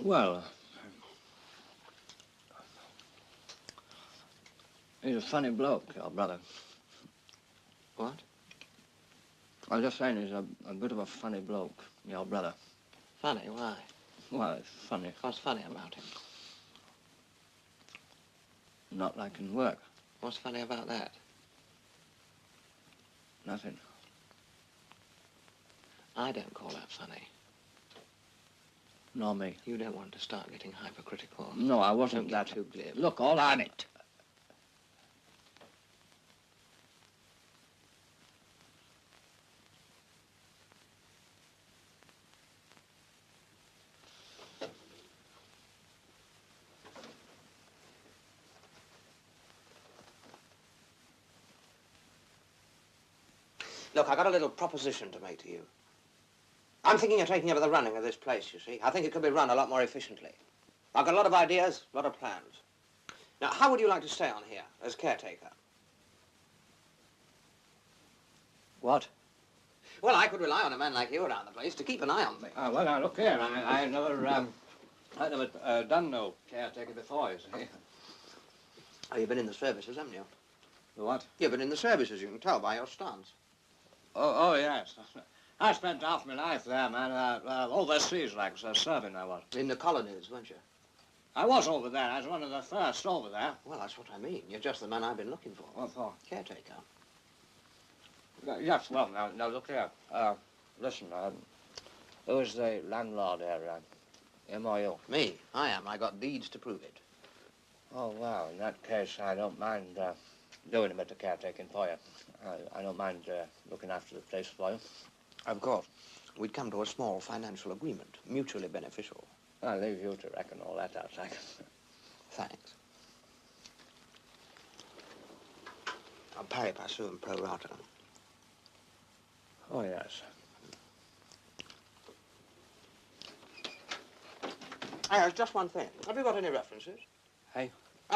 Well, he's a funny bloke, your brother. What? I was just saying he's a bit of a funny bloke, your brother. Funny? Why? Well, it's funny. What's funny about him? Not liking work. What's funny about that? Nothing. I don't call that funny. Nor me. You don't want to start getting hypercritical. No, I wasn't Don't that. get too glib. Look, all I... it. Look, I got a little proposition to make to you. I'm thinking of taking over the running of this place, you see. I think it could be run a lot more efficiently. I've got a lot of ideas, a lot of plans. Now, how would you like to stay on here as caretaker? What? Well, I could rely on a man like you around the place to keep an eye on things. Well, now, look here. I never I never done no caretaker before, you see. Oh, you've been in the services, haven't you? The what? You've been in the services, you can tell by your stance. Oh, yes. I spent half my life there, man. Overseas, like, so serving I was. In the colonies, weren't you? I was over there. I was one of the first over there. Well, that's what I mean. You're just the man I've been looking for. What for? Caretaker. Yes, well, now look here. Listen, who is the landlord here, him or you? Me? I am. I got deeds to prove it. Oh, well, in that case, I don't mind doing a bit of caretaking for you. I don't mind looking after the place for you. Of course. We'd come to a small financial agreement, mutually beneficial. I'll leave you to reckon all that out, like. Thanks. I'll pari passu and pro rata. Oh, yes. Just one thing. Have you got any references? Hey?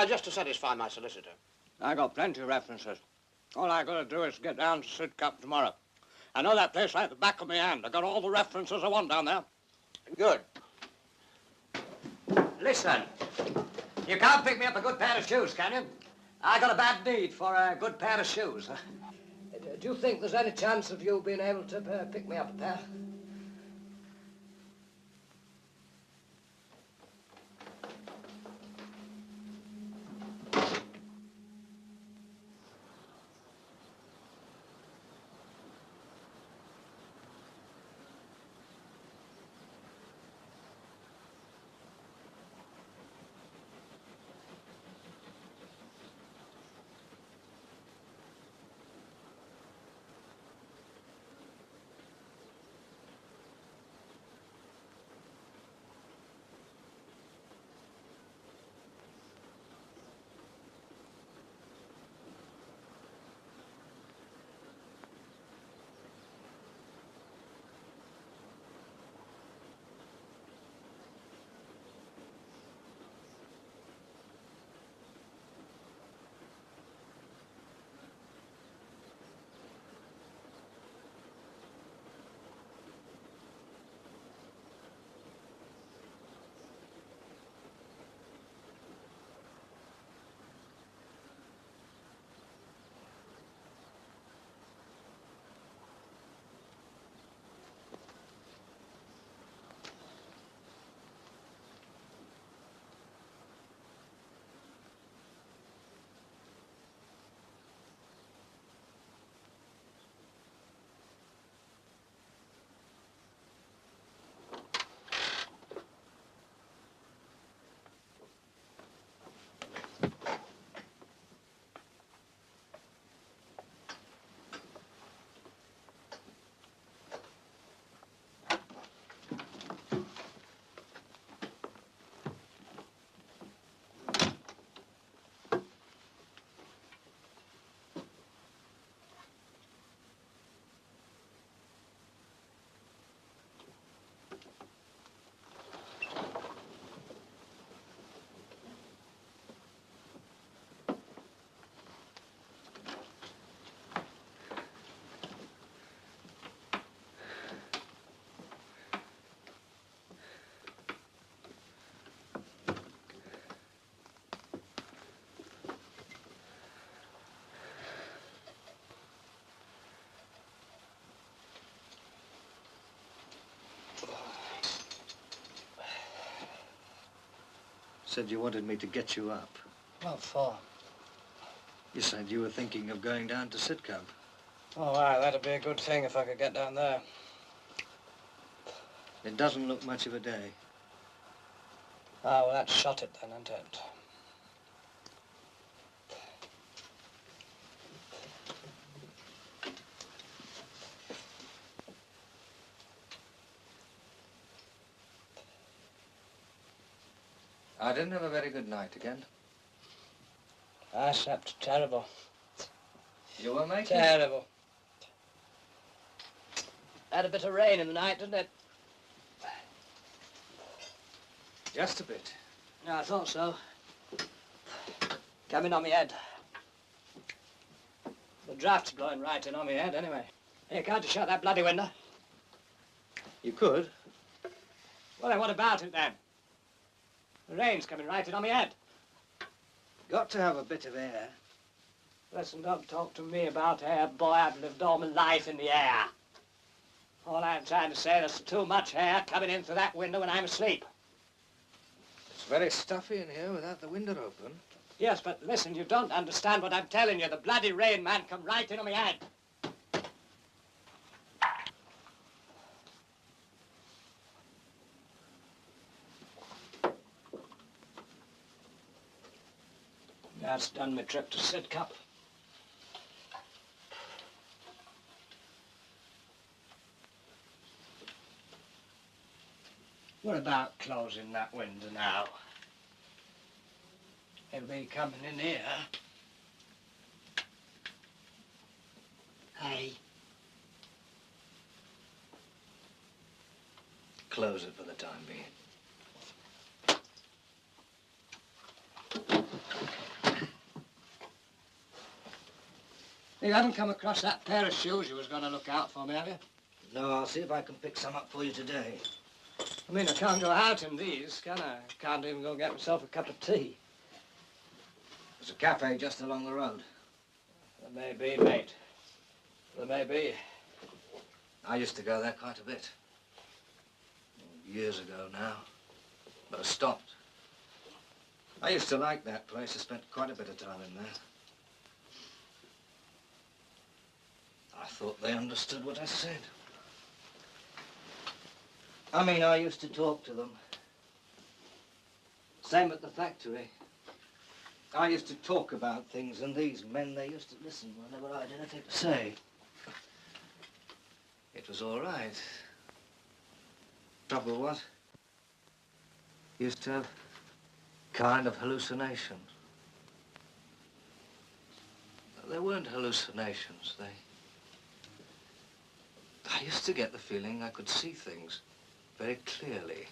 Just to satisfy my solicitor. I got plenty of references. All I got to do is get down to Sidcup tomorrow. I know that place like the back of my hand. I got all the references I want down there. Good. Listen, you can't pick me up a good pair of shoes, can you? I got a bad need for a good pair of shoes. Do you think there's any chance of you being able to pick me up a pair? Said you wanted me to get you up. What for? You said you were thinking of going down to Sidcup. Oh, aye, that'd be a good thing if I could get down there. It doesn't look much of a day. Ah, well, that shot it then, isn't it? I didn't have a very good night again. I slept terrible. You were making? Terrible. Had a bit of rain in the night, didn't it? Just a bit. Yeah, I thought so. Came in on my head. The draft's blowing right in on my head, anyway. Hey, can't you shut that bloody window? You could. Well, then what about it, then? The rain's coming right in on my head. Got to have a bit of air. Listen, don't talk to me about air, boy. I've lived all my life in the air. All I'm trying to say, there's too much air coming in through that window when I'm asleep. It's very stuffy in here without the window open. Yes, but listen, you don't understand what I'm telling you. The bloody rain, man, come right in on my head. That's done my trip to Sidcup. What about closing that window now? He'll be coming in here. Hey. Close it for the time being. You haven't come across that pair of shoes you was going to look out for me, have you? No, I'll see if I can pick some up for you today. I mean, I can't go out in these, can I? Can't even go get myself a cup of tea. There's a cafe just along the road. There may be, mate. There may be. I used to go there quite a bit. Years ago now. But I stopped. I used to like that place. I spent quite a bit of time in there. I thought they understood what I said. I mean, I used to talk to them. Same at the factory. I used to talk about things, and these men, they used to listen whenever I had anything to say. It was all right. Trouble was, used to have kind of hallucinations. They weren't hallucinations, I used to get the feeling I could see things very clearly.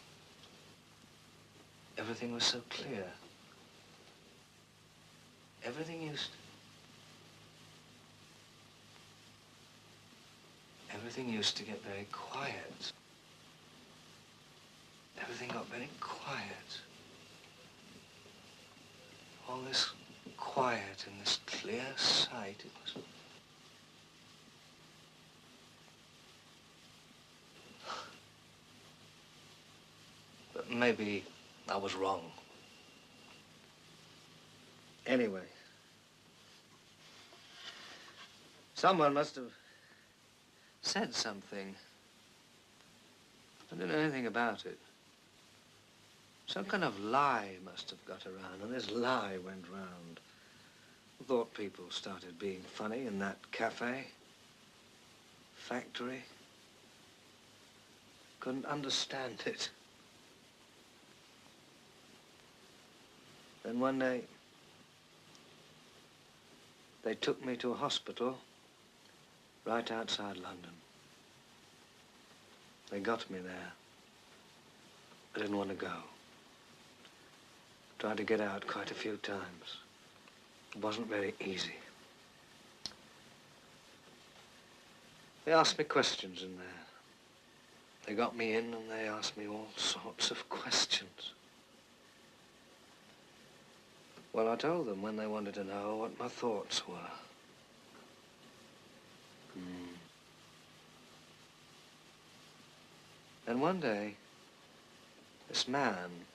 Everything was so clear. Everything used to get very quiet. Everything got very quiet. All this quiet and this clear sight, it was... But maybe I was wrong. Anyway, someone must have said something. I don't know anything about it. Some kind of lie must have got around, and this lie went round. I thought people started being funny in that cafe, factory. Couldn't understand it. Then one day, they took me to a hospital right outside London. They got me there. I didn't want to go. Tried to get out quite a few times. It wasn't very easy. They asked me questions in there. They got me in and they asked me all sorts of questions. Well, I told them when they wanted to know what my thoughts were. And one day, this man,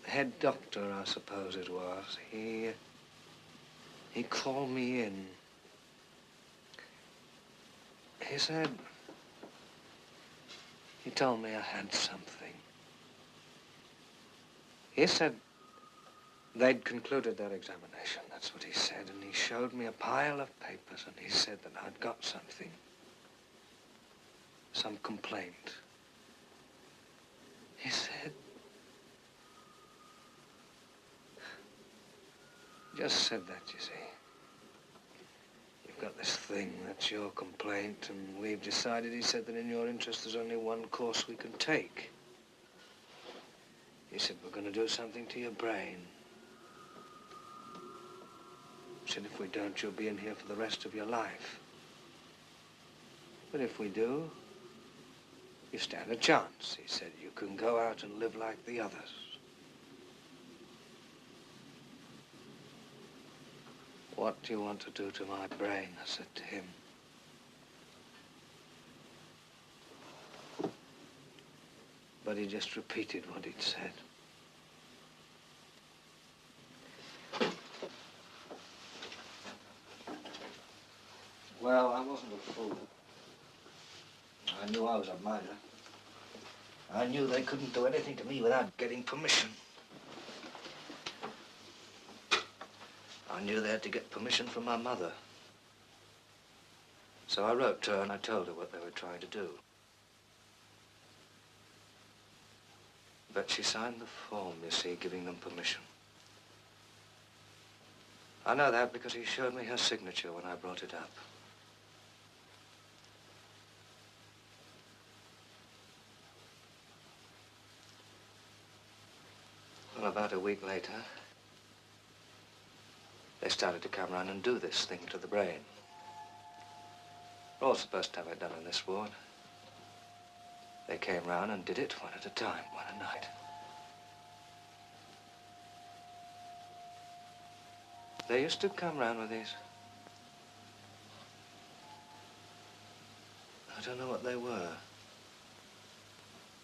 head doctor, I suppose it was, he called me in. He said, he told me I had something. He said they'd concluded their examination, that's what he said, and he showed me a pile of papers and he said that I'd got something. Some complaint. He said, just said that, you see. You've got this thing, that's your complaint, and we've decided, he said, that in your interest there's only one course we can take. He said, we're going to do something to your brain. He said, if we don't, you'll be in here for the rest of your life. But if we do, You stand a chance. He said, you can go out and live like the others. What do you want to do to my brain? I said to him. But he just repeated what he'd said. Well, I wasn't a fool. I knew I was a miser. I knew they couldn't do anything to me without getting permission. I knew they had to get permission from my mother. So I wrote to her and I told her what they were trying to do. But she signed the form, you see, giving them permission. I know that because he showed me her signature when I brought it up. Well, about a week later, they started to come around and do this thing to the brain. We're all supposed to have it done in this ward. They came round and did it one at a time, one a night. They used to come round with these. I don't know what they were.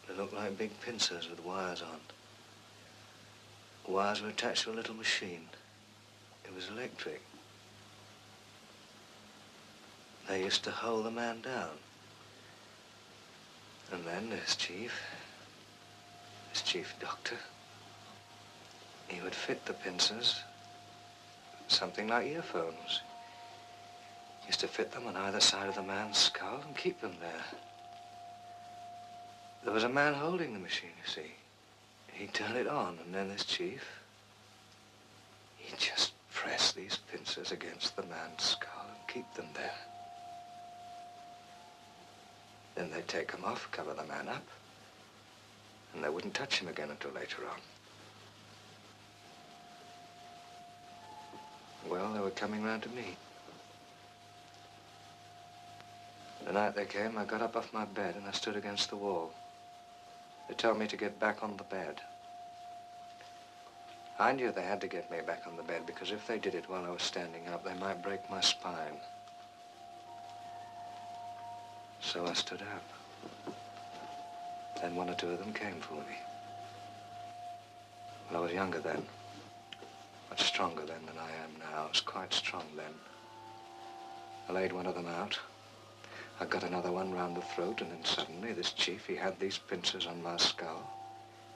They looked like big pincers with wires on. The wires were attached to a little machine. It was electric. They used to hold the man down. And then this chief doctor, he would fit the pincers, something like earphones. He used to fit them on either side of the man's skull and keep them there. There was a man holding the machine, you see. He'd turn it on, and then this chief, he'd just press these pincers against the man's skull and keep them there. Then they'd take them off, cover the man up, and they wouldn't touch him again until later on. Well, they were coming round to me. The night they came, I got up off my bed and I stood against the wall. They told me to get back on the bed. I knew they had to get me back on the bed because if they did it while I was standing up, they might break my spine. So I stood up. Then one or two of them came for me. Well, I was younger then. Much stronger then than I am now. I was quite strong then. I laid one of them out. I got another one round the throat, and then suddenly this chief, he had these pincers on my skull.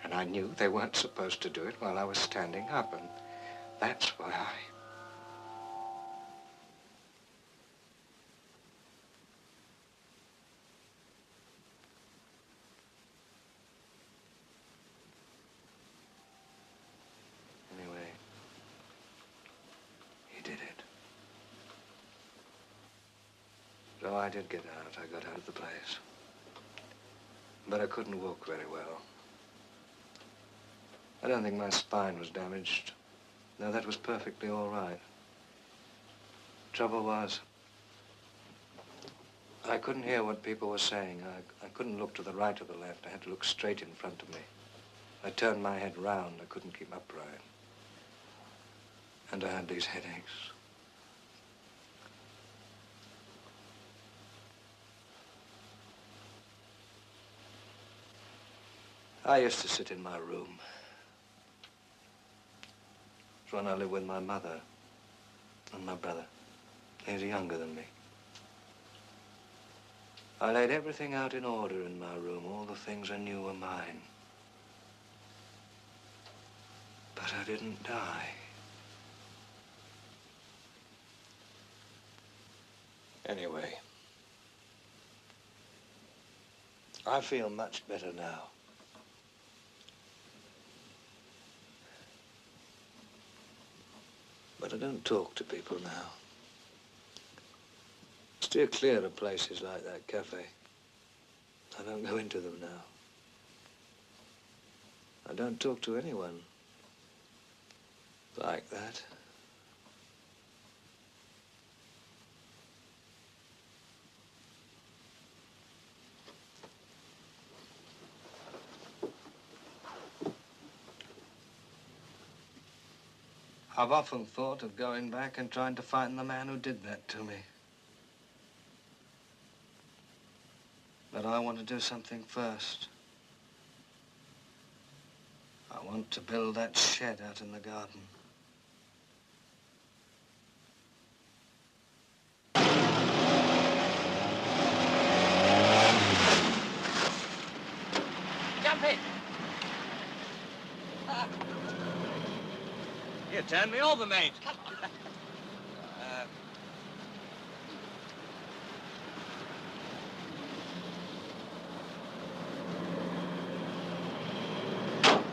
And I knew they weren't supposed to do it while I was standing up, and that's why I... Anyway, he did it. So I did get out. I got out of the place. But I couldn't walk very well. I don't think my spine was damaged. No, that was perfectly all right. Trouble was, I couldn't hear what people were saying. I couldn't look to the right or the left. I had to look straight in front of me. I turned my head round. I couldn't keep upright. And I had these headaches. I used to sit in my room. It's when I lived with my mother and my brother. He was younger than me. I laid everything out in order in my room, all the things I knew were mine. But I didn't die. Anyway, I feel much better now. But I don't talk to people now. Steer clear of places like that cafe. I don't go into them now. I don't talk to anyone like that. I've often thought of going back and trying to find the man who did that to me. But I want to do something first. I want to build that shed out in the garden. Jump in. You turned me over, mate. Come on.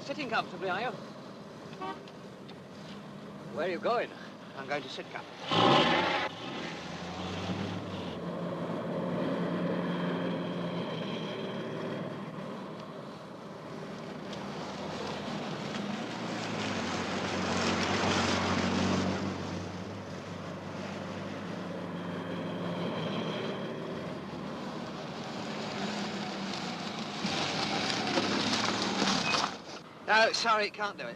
Sitting comfortably, are you? Where are you going? I'm going to Sitka. No, sorry, can't do it.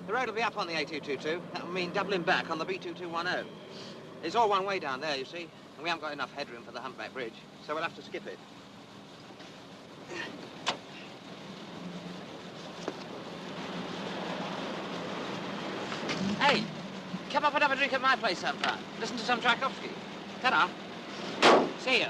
The road will be up on the A222. That will mean doubling back on the B2210. It's all one way down there, you see, and we haven't got enough headroom for the humpback bridge, so we'll have to skip it. Hey, come up and have a drink at my place sometime. Listen to some Tchaikovsky. Ta-da. See you.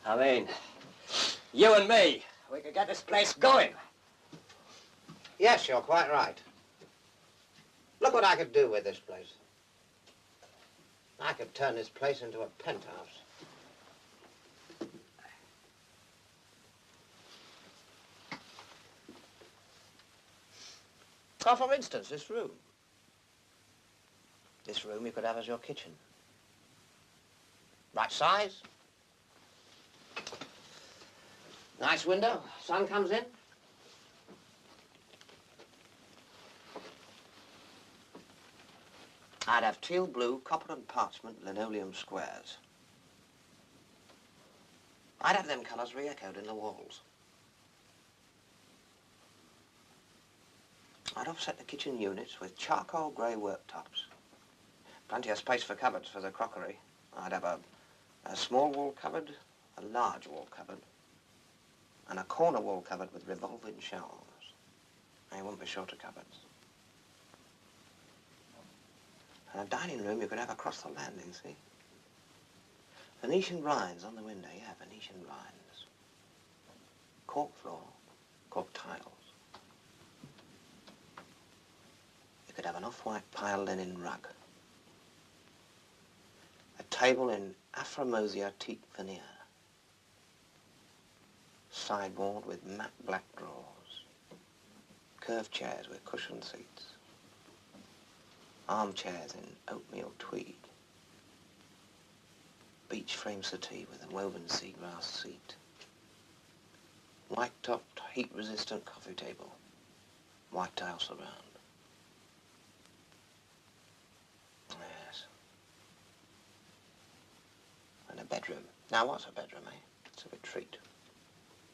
I mean, you and me, we could get this place going. Yes, you're quite right. Look what I could do with this place. I could turn this place into a penthouse. Oh, for instance, this room. This room you could have as your kitchen. Right size. Nice window, sun comes in. I'd have teal blue, copper and parchment linoleum squares. I'd have them colours re-echoed in the walls. I'd offset the kitchen units with charcoal grey worktops. Plenty of space for cupboards for the crockery. I'd have a small wall cupboard, a large wall cupboard, and a corner wall cupboard with revolving shelves. You wouldn't be short of cupboards. And a dining room you could have across the landing, see? Venetian blinds on the window, yeah, Venetian blinds. Cork floor, cork tiles. You could have an off-white pile linen rug. A table in Afromosia teak veneer. Sideboard with matte black drawers. Curved chairs with cushioned seats. Armchairs in oatmeal tweed. Beech frame settee with a woven seagrass seat. White-topped, heat-resistant coffee table. White tile surround. Yes. And a bedroom. Now, what's a bedroom, eh? It's a retreat.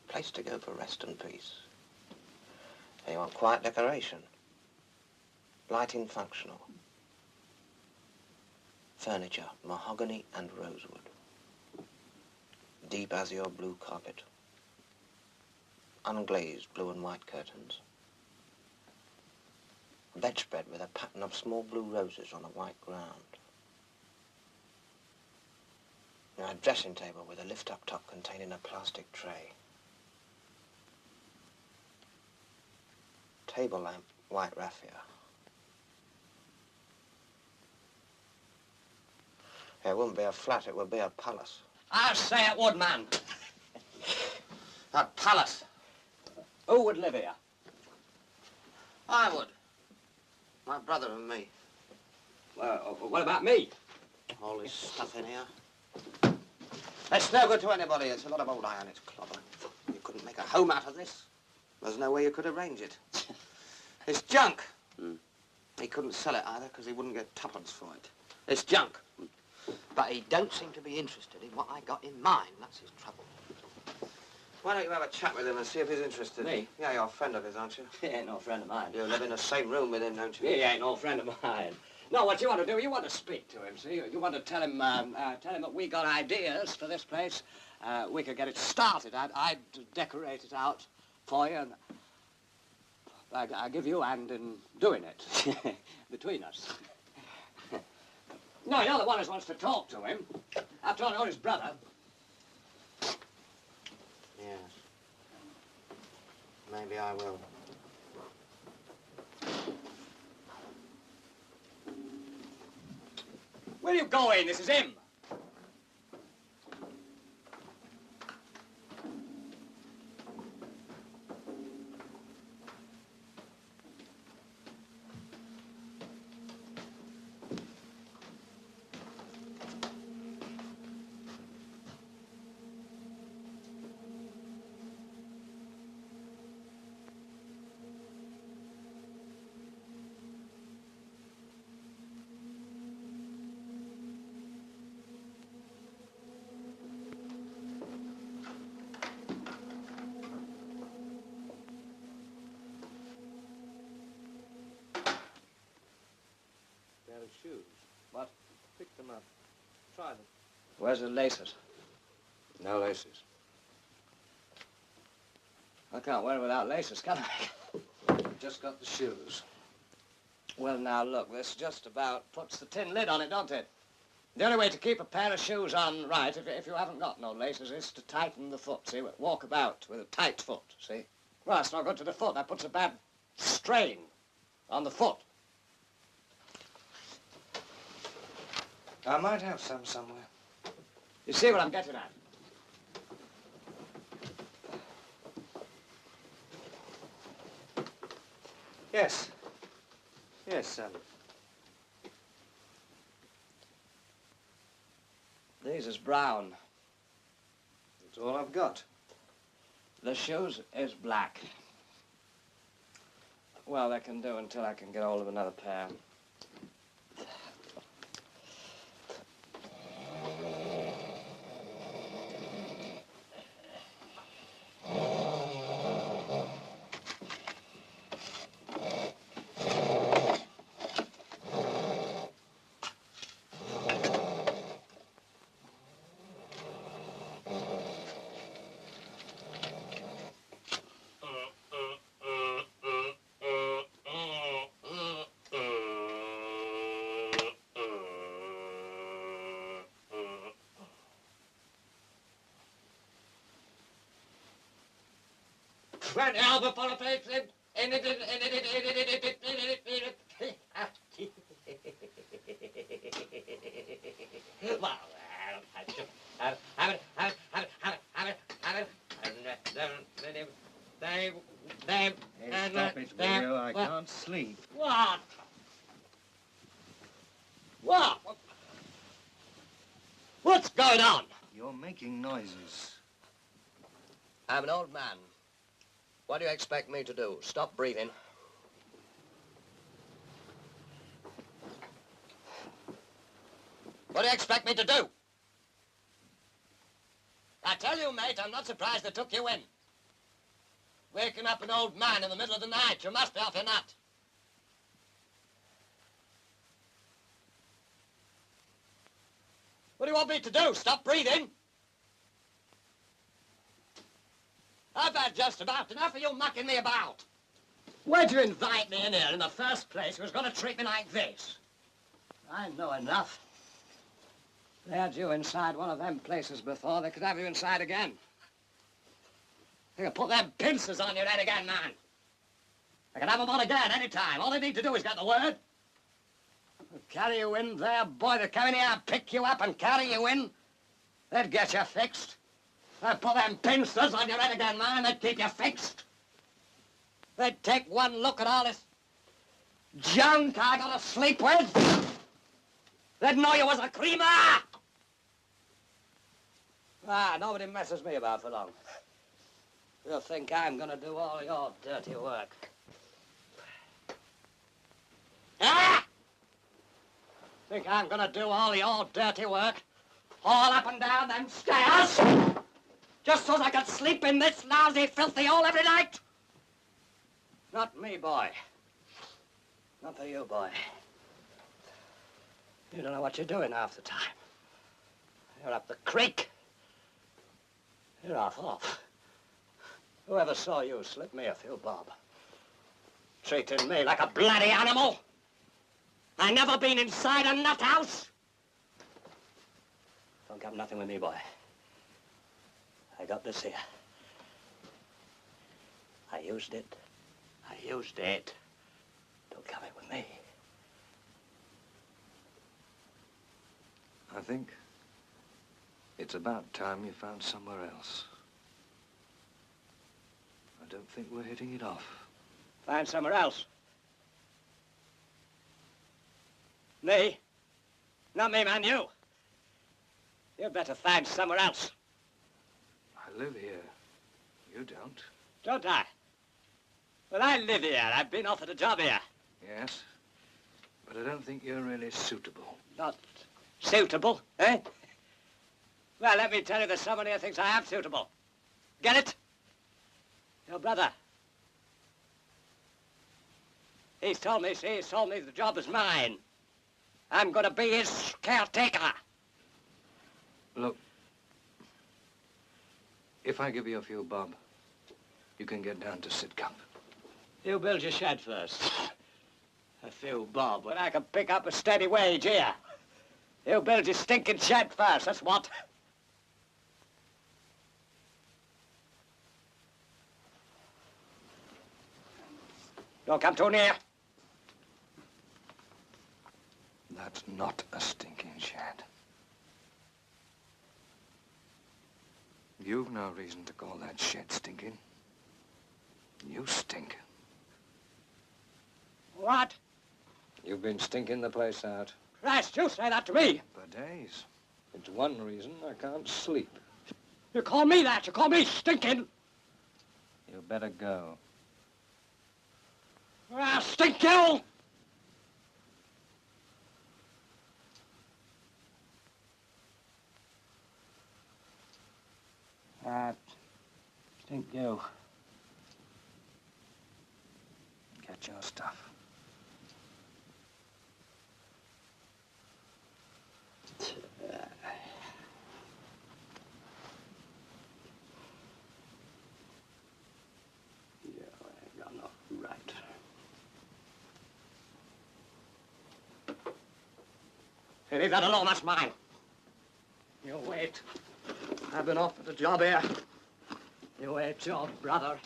Place to go for rest and peace. And you want quiet decoration. Lighting functional. Furniture, mahogany and rosewood. Deep azure blue carpet. Unglazed blue and white curtains. A bedspread with a pattern of small blue roses on a white ground. A dressing table with a lift-up top containing a plastic tray. Table lamp, white raffia. It wouldn't be a flat, it would be a palace. I say it would, man. A palace. Who would live here? I would. My brother and me. What about me? All this stuff in here. It's no good to anybody. It's a lot of old iron. It's clobber. You couldn't make a home out of this. There's no way you could arrange it. It's junk. He couldn't sell it either because he wouldn't get tuppence for it. It's junk. But he don't seem to be interested in what I got in mind. That's his trouble. Why don't you have a chat with him and see if he's interested? Me? Yeah, you're a friend of his, aren't you? He ain't no friend of mine. You live in the same room with him, don't you? He ain't no friend of mine. No, what you want to do, you want to speak to him, see? You want to tell him that we got ideas for this place. We could get it started. I'd decorate it out for you, and I give you a hand in doing it, between us. No, you're the one who wants to talk to him. After all, you're his brother. Yes. Maybe I will. Where are you going? This is him. Shoes. What? Pick them up. Try them. Where's the laces? No laces. I can't wear it without laces, can I? Just got the shoes. Well, now, look, this just about puts the tin lid on it, don't it? The only way to keep a pair of shoes on right, if you haven't got no laces, is to tighten the foot, see? Walk about with a tight foot, see? Well, that's not good to the foot. That puts a bad strain on the foot. I might have some somewhere. You see what I'm getting at? Yes. Yes, son. These is brown. That's all I've got. The shoes is black. Well, they can do until I can get hold of another pair. When Albert politics in Hey, stop it, will you? I can't sleep. What? What? What's going on? You're making noises. I'm an old man. What do you expect me to do? Stop breathing? What do you expect me to do? I tell you, mate, I'm not surprised they took you in. Waking up an old man in the middle of the night. You must be off your nut. What do you want me to do? Stop breathing? I've had just about enough of you mucking me about. Why'd you invite me in here in the first place? You was going to treat me like this. I know enough. They had you inside one of them places before. They could have you inside again. They could put them pincers on your head again, man. They can have them on again any time. All they need to do is get the word. They'll carry you in there, boy. They'll come in here and pick you up and carry you in. They'd get you fixed. They'd put them pincers on your head again, man. They'd keep you fixed. They'd take one look at all this junk I gotta sleep with. They'd know you was a creamer. Nobody messes me about for long. You think I'm gonna do all your dirty work. Think I'm gonna do all your dirty work? All up and down them stairs? Just so I could sleep in this lousy, filthy hole every night? Not me, boy. Not for you, boy. You don't know what you're doing half the time. You're up the creek. You're off. Whoever saw you slip me a few bob? Treating me like a bloody animal? I never been inside a nut house. Don't come nothing with me, boy. I got this here. I used it. Don't come in with me. I think it's about time you found somewhere else. I don't think we're hitting it off. Find somewhere else. Me? Not me, man, you. You better find somewhere else. I live here. You don't. Don't I? Well, I live here. I've been offered a job here. Yes, but I don't think you're really suitable. Not suitable, eh? Well, let me tell you, there's somebody who thinks I am suitable. Get it? Your brother. He's told me the job is mine. I'm gonna be his caretaker. Look, if I give you a few bob, you can get down to Sidcup. You build your shed first. A few bob, when I can pick up a steady wage here. You build your stinking shed first, that's what. Don't come too near. That's not a stinking shed. You've no reason to call that shed stinking. You stink. What? You've been stinking the place out. Christ, you say that to me. For days. It's one reason I can't sleep. You call me that? You call me stinking? You better go. Stink you! Stink you. Get your stuff. You're not right. Hey, leave that alone, that's mine. You wait. I've been offered a job here. You wait, your brother.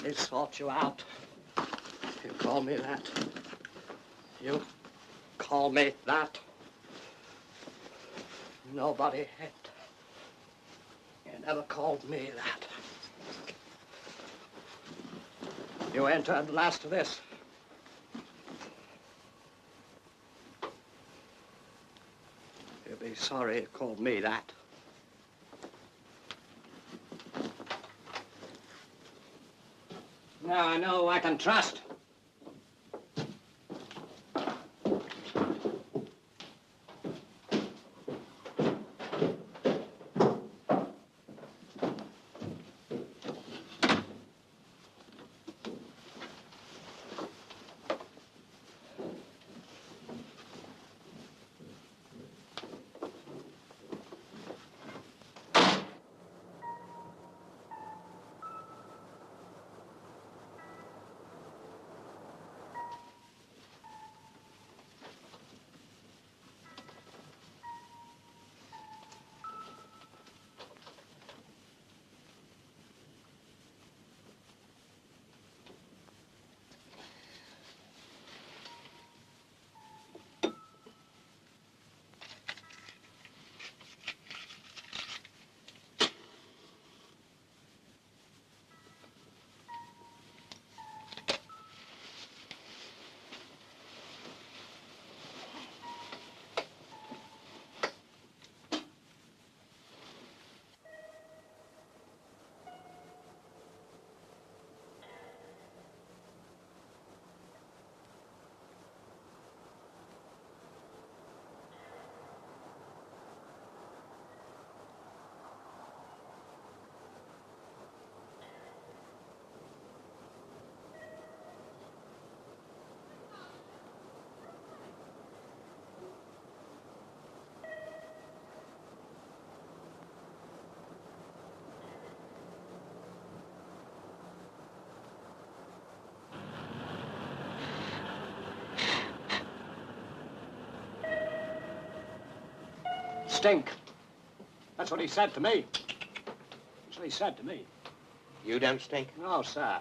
He'll sort you out. You call me that. You call me that. Nobody had. You never called me that. You ain't heard the last of this. You'll be sorry you called me that. Now I know who I can trust. stink. That's what he said to me. That's what he said to me. You don't stink. No, sir.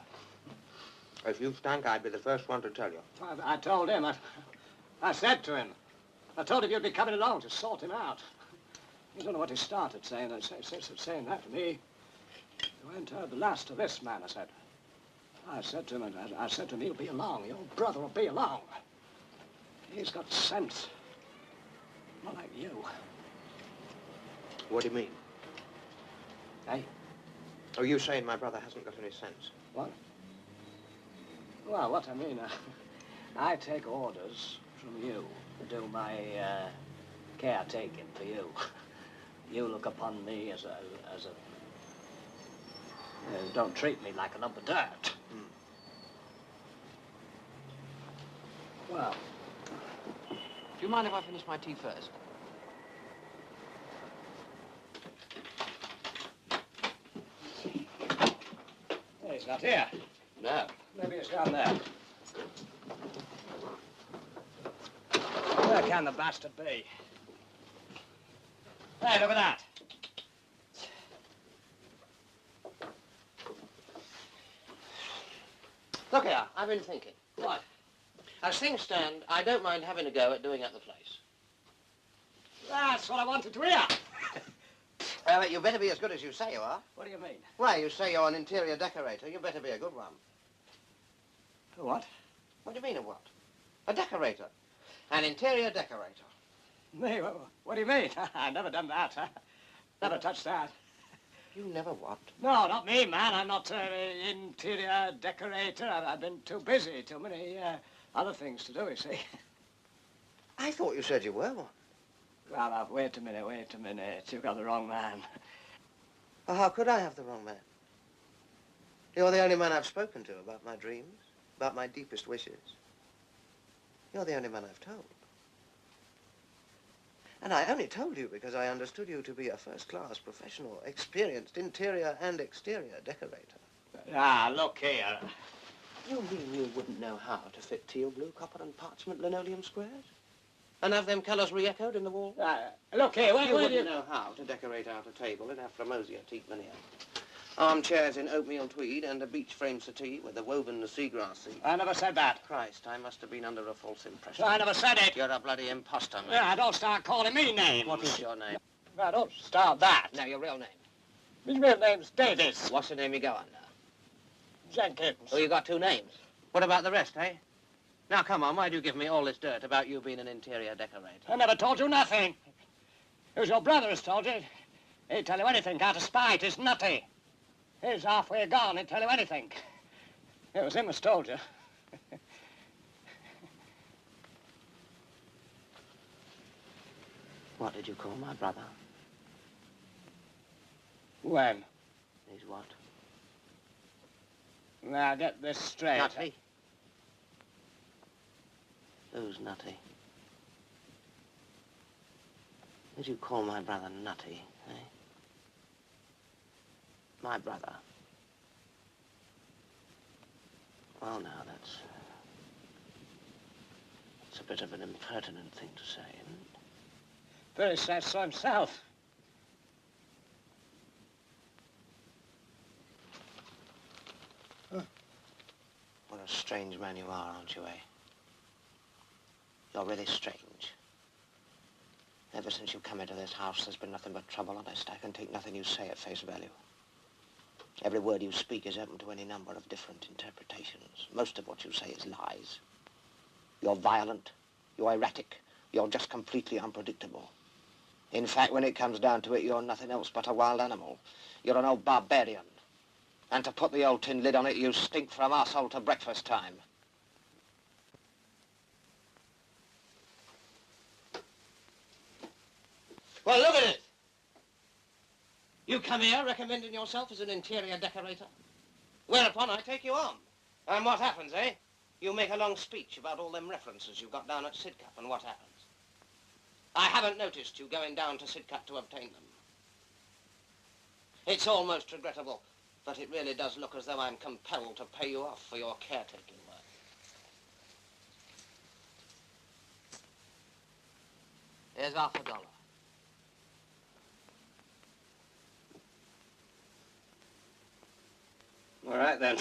If you stank, I'd be the first one to tell you. I told him. I said to him. I told him you'd be coming along to sort him out. You don't know what he started saying. Saying that to me. You ain't heard the last of this man, I said. I said to him, he'll be along. Your brother will be along. He's got sense. Not like you. What do you mean? Hey? Oh, you saying my brother hasn't got any sense? What? Well, what I mean, I take orders from you to do my caretaking for you. You look upon me as a don't treat me like a lump of dirt. Well, do you mind if I finish my tea first? He's not here. No. Maybe it's down there. Where can the bastard be? Hey, look at that. Look here, I've been thinking. What? As things stand, I don't mind having a go at doing up the place. That's what I wanted to hear. Well, you better be as good as you say you are. What do you mean? Why, you say you're an interior decorator. You better be a good one. What? What do you mean a what? A decorator. An interior decorator. Me? What do you mean? I've never done that. Never touched that. You never what? No, not me, man. I'm not an interior decorator. I've been too busy. Too many other things to do, you see. I thought you said you were one. Well, wait a minute. You've got the wrong man. Well, how could I have the wrong man? You're the only man I've spoken to about my dreams, about my deepest wishes. You're the only man I've told. And I only told you because I understood you to be a first-class, professional, experienced interior and exterior decorator. Ah, look here. You mean you wouldn't know how to fit teal blue, copper and parchment linoleum squares? And have them colours re-echoed in the wall? Look here, You where do wouldn't you... know how to decorate out a table in Aframosia teak veneer. Armchairs in oatmeal tweed and a beech frame settee with a woven seagrass seat. I never said that. Christ, I must have been under a false impression. I never said it. You're a bloody imposter, man. Yeah, don't start calling me names. What is your name? Now, don't start that. No, your real name. His real name's Davis. What's the name you go under? Jenkins. Oh, you got two names. What about the rest, eh? Now, come on, why do you give me all this dirt about you being an interior decorator? I never told you nothing. It was your brother who's told you. He'd tell you anything out of spite. He's nutty. He's halfway gone. He'd tell you anything. It was him who's told you. What did you call my brother? When? He's what? Now, get this straight. Nutty. Who's nutty? Did you call my brother nutty, eh? My brother? Well, now, that's a bit of an impertinent thing to say, isn't it? Very says so himself. What a strange man you are, aren't you, eh? You're really strange. Ever since you come into this house, there's been nothing but trouble, honest. I can take nothing you say at face value. Every word you speak is open to any number of different interpretations. Most of what you say is lies. You're violent, you're erratic, you're just completely unpredictable. In fact, when it comes down to it, you're nothing else but a wild animal. You're an old barbarian. And to put the old tin lid on it, you stink from arsehole to breakfast time. Well, look at it. You come here recommending yourself as an interior decorator. Whereupon I take you on. And what happens, eh? You make a long speech about all them references you got down at Sidcup, and what happens? I haven't noticed you going down to Sidcup to obtain them. It's almost regrettable, but it really does look as though I'm compelled to pay you off for your caretaking work. Here's $50. right then.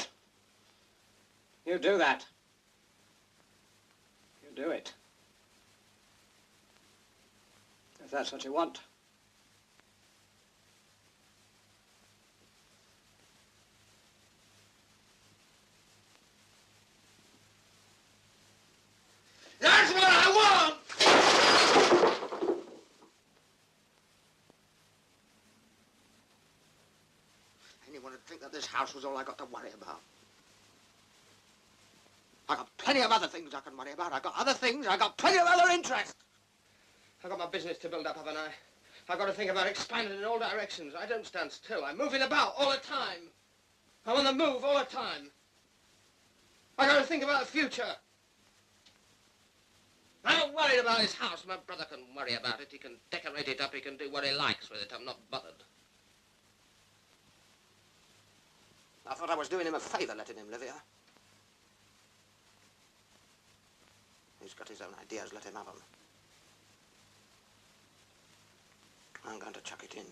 You do that. You do it. If that's what you want. That's what I want! Anyone would think that this house was all I got to worry about. I got plenty of other things I can worry about. I got other things. I got plenty of other interests. I got my business to build up, haven't I? I've got to think about expanding in all directions. I don't stand still. I'm moving about all the time. I'm on the move all the time. I got to think about the future. I'm not worried about his house. My brother can worry about it. He can decorate it up. He can do what he likes with it. I'm not bothered. I thought I was doing him a favor letting him live here. He's got his own ideas. Let him have them. I'm going to chuck it in.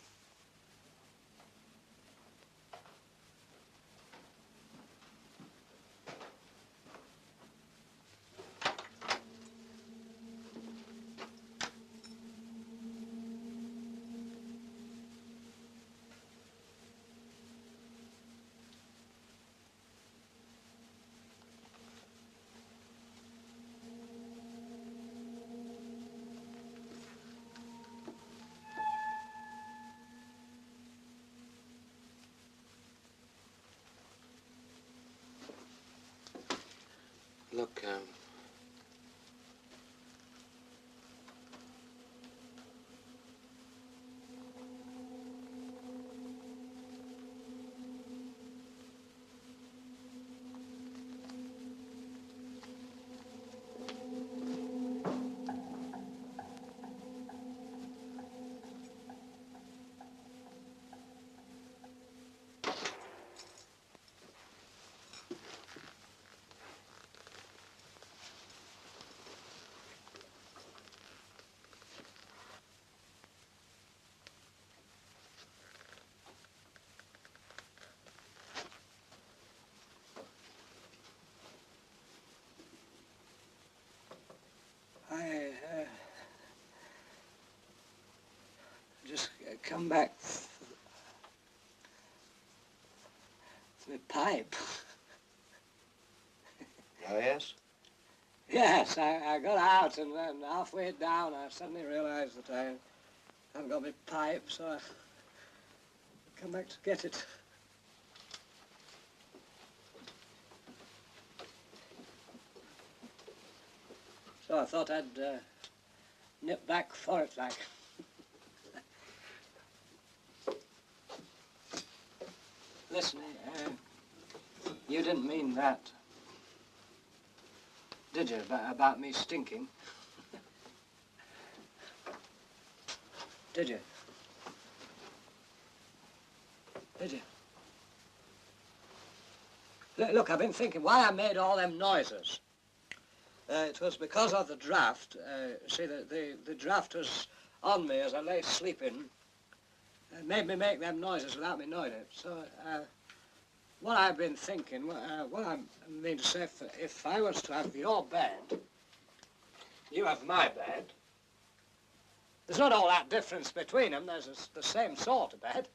Look, I just come back for my pipe. oh, yes? Yes, I got out and then halfway down I suddenly realized that I haven't got my pipe, so I come back to get it. So I thought I'd nip back for it, like. Listen, you didn't mean that, did you, about me stinking? Did you? Did you? Look, I've been thinking why I made all them noises. It was because of the draft. See, the draft was on me as I lay sleeping. It made me make them noises without me knowing it. So, what I've been thinking, what I mean to say, if I was to have your bed, you have my bed, there's not all that difference between them. There's the same sort of bed.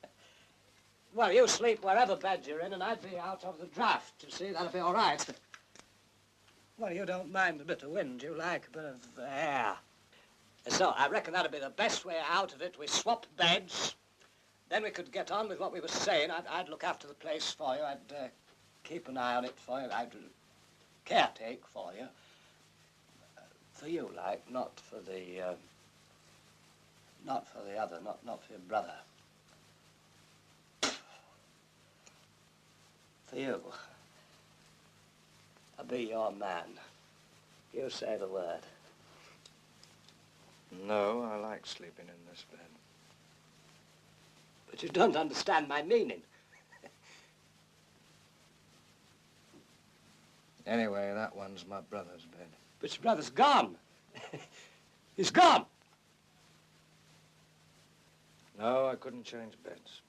Well, you sleep wherever bed you're in, and I'd be out of the draft. You see, that'd be all right. Well, you don't mind a bit of wind. You like a bit of air. So I reckon that'd be the best way out of it. We swap beds. Then we could get on with what we were saying. I'd look after the place for you. I'd keep an eye on it for you. I'd caretake for you. For you, like, not for the other, not for your brother. For you. I'll be your man. You say the word. No, I like sleeping in this bed. But you don't understand my meaning. Anyway, that one's my brother's bed. But your brother's gone. He's gone. No, I couldn't change beds.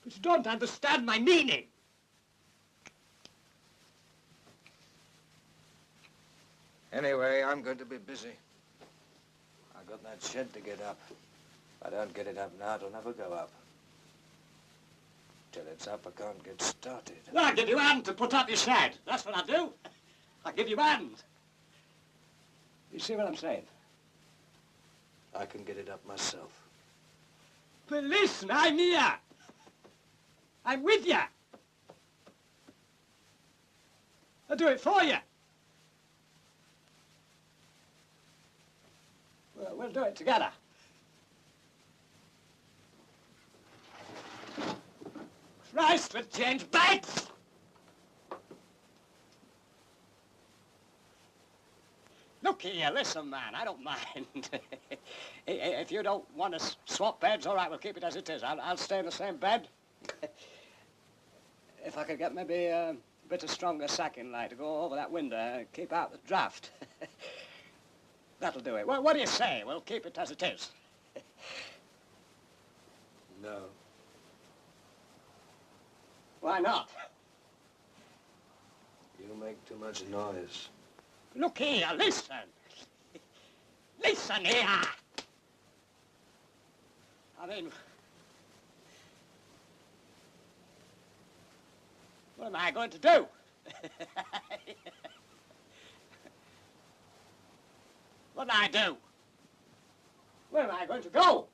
But you don't understand my meaning. Anyway, I'm going to be busy. I got that shed to get up. If I don't get it up now, it'll never go up. Till it's up, I can't get started. Well, I'll give you a hand to put up your shed. That's what I'll do. I'll give you a hand. You see what I'm saying? I can get it up myself. But listen, I'm here. I'm with you. I'll do it for you. We'll do it together. Christ, we'll change beds. Look here, listen, man, I don't mind. If you don't want to swap beds, all right, we'll keep it as it is. I'll stay in the same bed. If I could get maybe a bit of stronger sacking light to go over that window and keep out the draft. That'll do it. Well, what do you say? We'll keep it as it is. No. Why not? You make too much noise. Look here, listen. Listen here. I mean, what am I going to do? What do I do? Where am I going to go?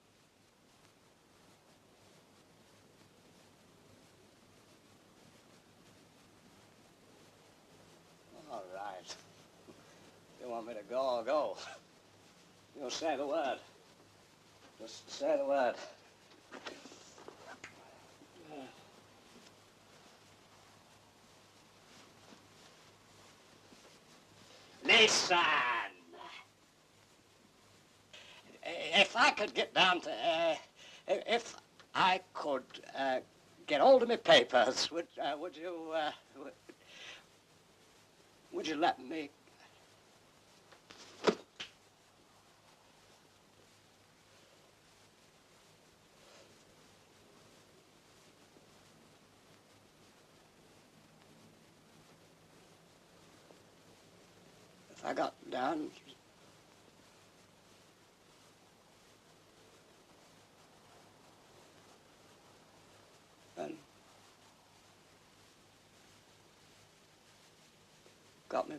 All right. You want me to go, I'll go. You'll say the word. Just say the word. Listen! If I could get down to, if I could get hold of my papers, would you let me? If I got down. And got me